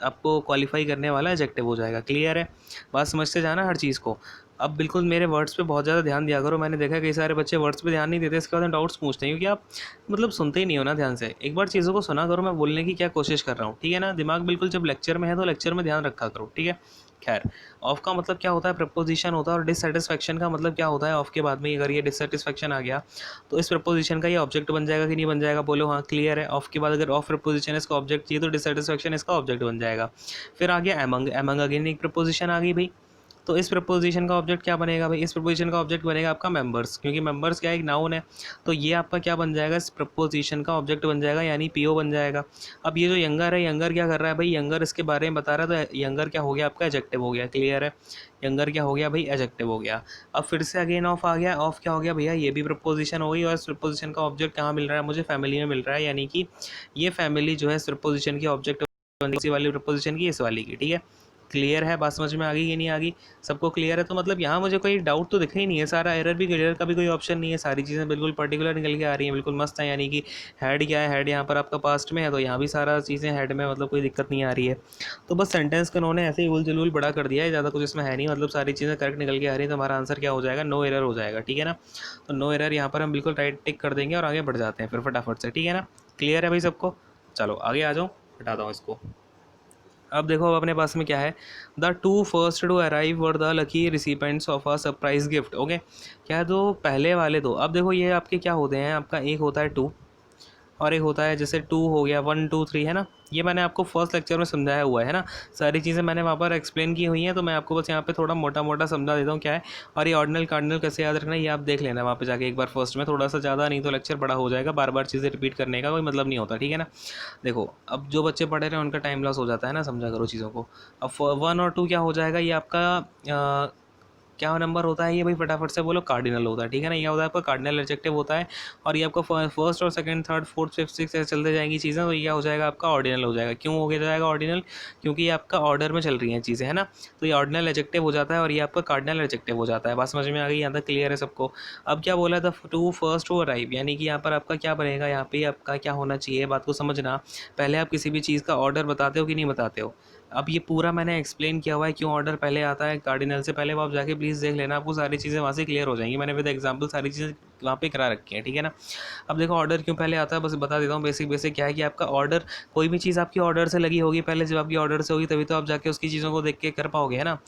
आपको क्वालिफाई करने वाला एडजेक्टिव हो जाएगा। क्लियर है, बात समझते जाना हर चीज़ को। अब बिल्कुल मेरे वर्ड्स पे बहुत ज़्यादा ध्यान दिया करो। मैंने देखा कई सारे बच्चे वर्ड्स पे ध्यान नहीं देते, इसके बाद डाउट्स पूछते हैं, क्योंकि आप मतलब सुनते ही नहीं हो ना ध्यान से। एक बार चीज़ों को सुना करो, मैं बोलने की क्या कोशिश कर रहा हूँ, ठीक है ना। दिमाग बिल्कुल जब लेक्चर में है तो लेक्चर में ध्यान रखा करो, ठीक है। खैर, ऑफ का मतलब क्या होता है, प्रपोजिशन होता है, और डिससेटिस्फैक्शन का मतलब क्या होता है, ऑफ के बाद में अगर ये डिससेटिस्फैक्शन आ गया तो इस प्रपोजिशन का ये ऑब्जेक्ट बन जाएगा कि नहीं बन जाएगा, बोलो हाँ। क्लियर है। ऑफ के बाद अगर ऑफ प्रपोजिशन इसका ऑब्जेक्ट चाहिए तो डिससेटिस्फैक्शन इसका ऑब्जेक्ट बन जाएगा। फिर आ गया एमंग, एमंग अगेन एक प्रपोजिशन आ गई भाई, तो इस प्रपोजिशन का ऑब्जेक्ट क्या बनेगा भाई, इस प्रपोजिशन का ऑब्जेक्ट बनेगा आपका मेंबर्स, क्योंकि मेंबर्स क्या है, एक नाउन है। तो ये आपका क्या बन जाएगा, इस प्रपोजिशन का ऑब्जेक्ट बन जाएगा, यानी पीओ बन जाएगा। अब ये जो यंगर है, यंगर क्या कर रहा है भाई, यंगर इसके बारे में बता रहा है, तो यंगर क्या हो गया आपका, एडजेक्टिव हो गया। क्लियर है, यंगर क्या हो गया भाई, एडजेक्टिव हो गया। अब फिर से अगेन ऑफ आ गया, ऑफ क्या हो गया भैया, ये भी प्रपोजिशन हो गई, और इस प्रपोजिशन का ऑब्जेक्ट कहाँ मिल रहा है मुझे, फैमिली में मिल रहा है, यानी कि ये फैमिली जो है इस प्रपोजिशन की ऑब्जेक्ट इसी वाली प्रपोजिशन की, इस वाली की। ठीक है, क्लियर है, बात समझ में आ गई कि नहीं आ गई, सबको क्लियर है। तो मतलब यहाँ मुझे कोई डाउट तो दिख ही नहीं है, सारा एरर भी क्लियर का भी कोई ऑप्शन नहीं है, सारी चीज़ें बिल्कुल पर्टिकुलर निकल के आ रही हैं, बिल्कुल मस्त है। यानी कि हेड क्या है, हेड यहाँ पर आपका पास्ट में है, तो यहाँ भी सारा चीज़ें हेड में, मतलब कोई दिक्कत नहीं आ रही है। तो बस सेंटेंस का उन्होंने ऐसे ही उल जुलूल बड़ा कर दिया है, ज़्यादा कुछ इसमें है नहीं, मतलब सारी चीज़ें करेक्ट निकल के आ रही है, तो हमारा आंसर क्या हो जाएगा, नो एरर हो जाएगा। ठीक है ना, तो नो एरर यहाँ पर हम बिल्कुल राइट टिक कर देंगे और आगे बढ़ जाते हैं फिर फटाफट से। ठीक है ना, क्लियर है भाई सबको, चलो आगे आ जाओ, हटाता हूँ इसको। अब देखो, अब अपने पास में क्या है, the two first to arrive were the lucky recipients of a surprise gift. Okay, क्या है, तो पहले वाले दो, अब देखो ये आपके क्या होते हैं, आपका एक होता है टू, और एक होता है जैसे टू हो गया, 1 2 3 है ना, ये मैंने आपको फर्स्ट लेक्चर में समझाया हुआ है ना, सारी चीज़ें मैंने वहाँ पर एक्सप्लेन की हुई हैं, तो मैं आपको बस यहाँ पे थोड़ा मोटा मोटा समझा देता हूँ क्या है। और ये ऑर्डिनल कार्डिनल कैसे याद रखना है ये आप देख लेना वहाँ पे जाके एक बार फर्स्ट में, थोड़ा सा ज़्यादा, नहीं तो लेक्चर बड़ा हो जाएगा, बार बार चीज़ें रिपीट करने का कोई मतलब नहीं होता। ठीक है ना, देखो अब जो बच्चे पढ़े रहे हैं उनका टाइम लॉस हो जाता है ना, समझा करो चीज़ों को। अब 1 और 2 क्या हो जाएगा, ये आपका क्या नंबर होता है ये भाई, फटाफट से बोलो, कार्डिनल होता है। ठीक है ना, ये होता है आपका कार्डिनल एडजेक्टिव होता है, और ये आपका फर्स्ट और second third fourth fifth six ऐसे चलते जाएंगी चीज़ें, तो ये क्या हो जाएगा आपका ऑर्डिनल हो जाएगा। क्यों हो गया जाएगा ऑर्डिनल, क्योंकि ये आपका ऑर्डर में चल रही हैं चीज़ें, है ना, तो ये ऑर्डिनल एडजेक्टिव हो जाता है और ये आपका कार्डिनल एडजेक्टिव हो जाता है। बात समझ में आ गई, यहाँ तक क्लियर है सबको। अब क्या बोला था, टू फर्स्ट टू अराइव, यानी कि यहाँ पर आपका क्या बनेगा, यहाँ पे आपका क्या होना चाहिए, बात को समझना। पहले आप किसी भी चीज़ का ऑर्डर बताते हो कि नहीं बताते हो। अब ये पूरा मैंने एक्सप्लेन किया हुआ है क्यों ऑर्डर पहले आता है कार्डिनल से, पहले वो आप जाके प्लीज़ देख लेना, आपको सारी चीज़ें वहाँ से क्लियर हो जाएंगी, मैंने विद एग्जांपल सारी चीज़ें वहाँ पे करा रखी हैं। ठीक है ना, अब देखो ऑर्डर क्यों पहले आता है, बस बता देता हूँ। बेसिक बेसिक क्या है कि आपका ऑर्डर, कोई भी चीज़ आपकी ऑर्डर से लगी होगी पहले, जब आपकी ऑर्डर से होगी तभी तो आप जाके उसकी चीज़ों को देख के कर पाओगे, है ना।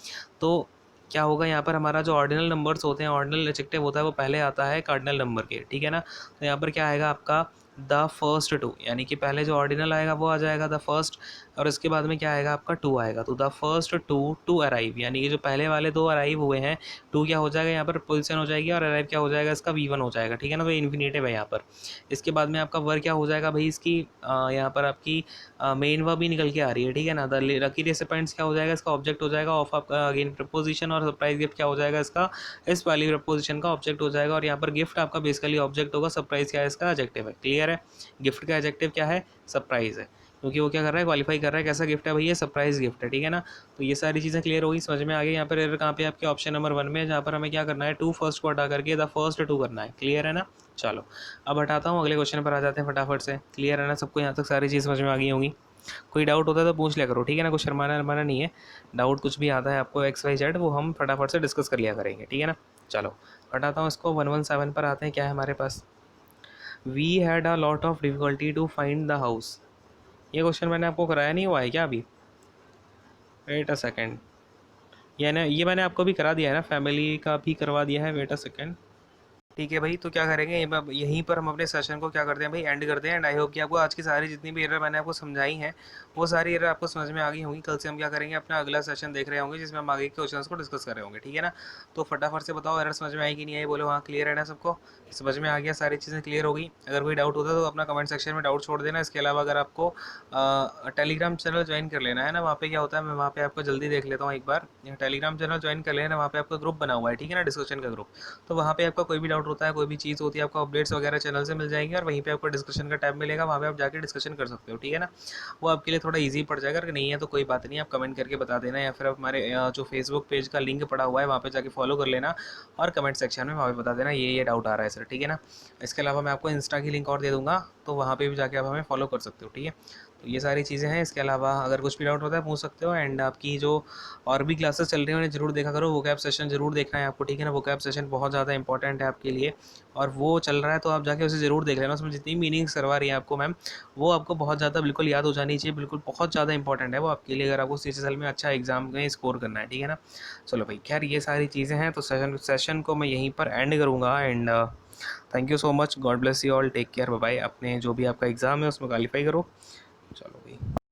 तो क्या होगा, यहाँ पर हमारा जो ऑर्डिनल नंबर्स होते हैं, ऑर्डिनल एडजेक्टिव होता है, वो पहले आता है कार्डिनल नंबर के। ठीक है ना, तो यहाँ पर क्या आएगा आपका द फर्स्ट टू, यानी कि पहले जो ऑर्डिनल आएगा वो आ जाएगा द फर्स्ट, और इसके बाद में क्या आएगा आपका टू आएगा, तो the first two to arrive, यानी कि जो पहले वाले दो अराइव हुए हैं, टू क्या हो जाएगा यहाँ पर पोजीशन हो जाएगी, और अराइव क्या हो जाएगा इसका V1 हो जाएगा। ठीक है ना, तो इन्फिनेटिव है यहाँ पर। इसके बाद में आपका वर्ब क्या हो जाएगा भाई, इसकी यहाँ पर आपकी मेन वर्ब भी निकल के आ रही है। ठीक है ना, द लकी रेसिपेंट्स क्या हो जाएगा, इसका ऑब्जेक्ट हो जाएगा, ऑफ आपका अगेन प्रपोजिशन, और सरप्राइज गिफ्ट क्या हो जाएगा इसका, इस वाली प्रपोजिशन का ऑब्जेक्ट हो जाएगा, और यहाँ पर गिफ्ट आपका बेसिकली ऑब्जेक्ट होगा, सरप्राइज क्या है इसका एडजेक्टिव है। क्लियर है, गिफ्ट का एडजेक्टिव क्या है, सरप्राइज है, क्योंकि वो क्या कर रहा है, क्वालिफाई कर रहा है कैसा गिफ्ट है भैया, सरप्राइज गिफ्ट है। ठीक है ना, तो ये सारी चीज़ें क्लियर होगी, समझ में आ गई। यहाँ पर एरर कहाँ पे आपके ऑप्शन नंबर 1 में, जहाँ पर हमें क्या करना है, टू फर्स्ट को हटा करके द फर्स्ट टू करना है। क्लियर है ना, चलो अब हटाता हूँ, अगले क्वेश्चन पर आ जाते हैं फटाफट से। क्लियर है ना सबको, यहाँ तक सारी चीज़ समझ में आ गई होंगी। कोई डाउट होता है तो पूछ लिया करो, ठीक है ना, कुछ शर्माना नहीं है। डाउट कुछ भी आता है आपको XYZ, वो हम फटाफट से डिस्कस कर लिया करेंगे। ठीक है ना, चलो हटाता हूँ इसको। 117 पर आते हैं, क्या है हमारे पास, we had a lot of difficulty to find the house. ये क्वेश्चन मैंने आपको कराया नहीं हुआ है क्या अभी? वेट अ सेकेंड, ये मैंने आपको भी करा दिया है ना, फैमिली का भी करवा दिया है। Wait a second. ठीक है भाई, तो क्या करेंगे यहीं पर हम अपने सेशन को क्या करते हैं भाई, एंड करते हैं। एंड आई होप कि आपको आज की सारी जितनी भी एरर मैंने आपको समझाई हैं वो सारी एरर आपको समझ में आ गई होंगी। कल से हम क्या करेंगे, अपना अगला सेशन देख रहे होंगे जिसमें हम आगे के क्वेश्चंस को डिस्कस कर रहे होंगे, ठीक है ना। तो फटाफट से बताओ एरर समझ में आई कि नहीं आई, बोलो हाँ क्लियर है ना सबको, समझ में आ गया, सारी चीज़ें क्लियर हो गई। अगर कोई डाउट होता है तो अपना कमेंट सेक्शन में डाउट छोड़ देना। इसके अलावा अगर आपको टेलीग्राम चैनल ज्वाइन कर लेना है ना, वहाँ पे क्या होता है, मैं वहाँ पे आपको जल्दी देख लेता हूँ एक बार। टेलीग्राम चैनल ज्वाइन कर लेना, वहाँ पे आपका ग्रुप बना हुआ है, ठीक है ना, डिस्कशन का ग्रुप। तो वहाँ पे आपका कोई भी डाउट होता है, कोई भी चीज़ होती है, आपको अपडेट्स वगैरह चैनल से मिल जाएंगे और वहीं पे आपको डिस्कशन का टैब मिलेगा, वहाँ पे आप जाके डिस्कशन कर सकते हो, ठीक है ना। वो आपके लिए थोड़ा ईजी पड़ जाएगा। अगर नहीं है तो कोई बात नहीं, आप कमेंट करके बता देना, या फिर आप हमारे जो फेसबुक पेज का लिंक पड़ा हुआ है वहाँ पे जाके फॉलो कर लेना और कमेंट सेक्शन में वहाँ पे बता देना ये डाउट आ रहा है सर, ठीक है ना। इसके अलावा मैं आपको इंस्टा की लिंक और दे दूँगा, तो वहाँ पे भी जाके आप हमें फॉलो कर सकते हो, ठीक है। तो ये सारी चीज़ें हैं। इसके अलावा अगर कुछ भी डाउट होता है पूछ सकते हो। एंड आपकी जो और भी क्लासेस चल रही हैं उन्हें ज़रूर देखा करो, वोकैब सेशन ज़रूर देखना है आपको, ठीक है ना। वोकैब सेशन बहुत ज़्यादा इंपॉर्टेंट है आपके लिए और वो चल रहा है, तो आप जाके उसे ज़रूर देख लेना। उसमें जितनी मीनिंग्स करवा रही है आपको मैम, वो आपको बहुत ज़्यादा बिल्कुल याद हो जानी चाहिए, बिल्कुल बहुत ज़्यादा इंपॉर्टेंट है वो आपके लिए, अगर आपको CCSL में अच्छा एग्जाम में स्कोर करना है, ठीक है ना। चलो भाई, खैर ये सारी चीज़ें हैं, तो सेशन को मैं यहीं पर एंड करूँगा। And thank you so much, God bless you all, take care, bye bye. अपने जो भी आपका एग्ज़ाम है उसमें क्वालिफाई करो। चलो भाई।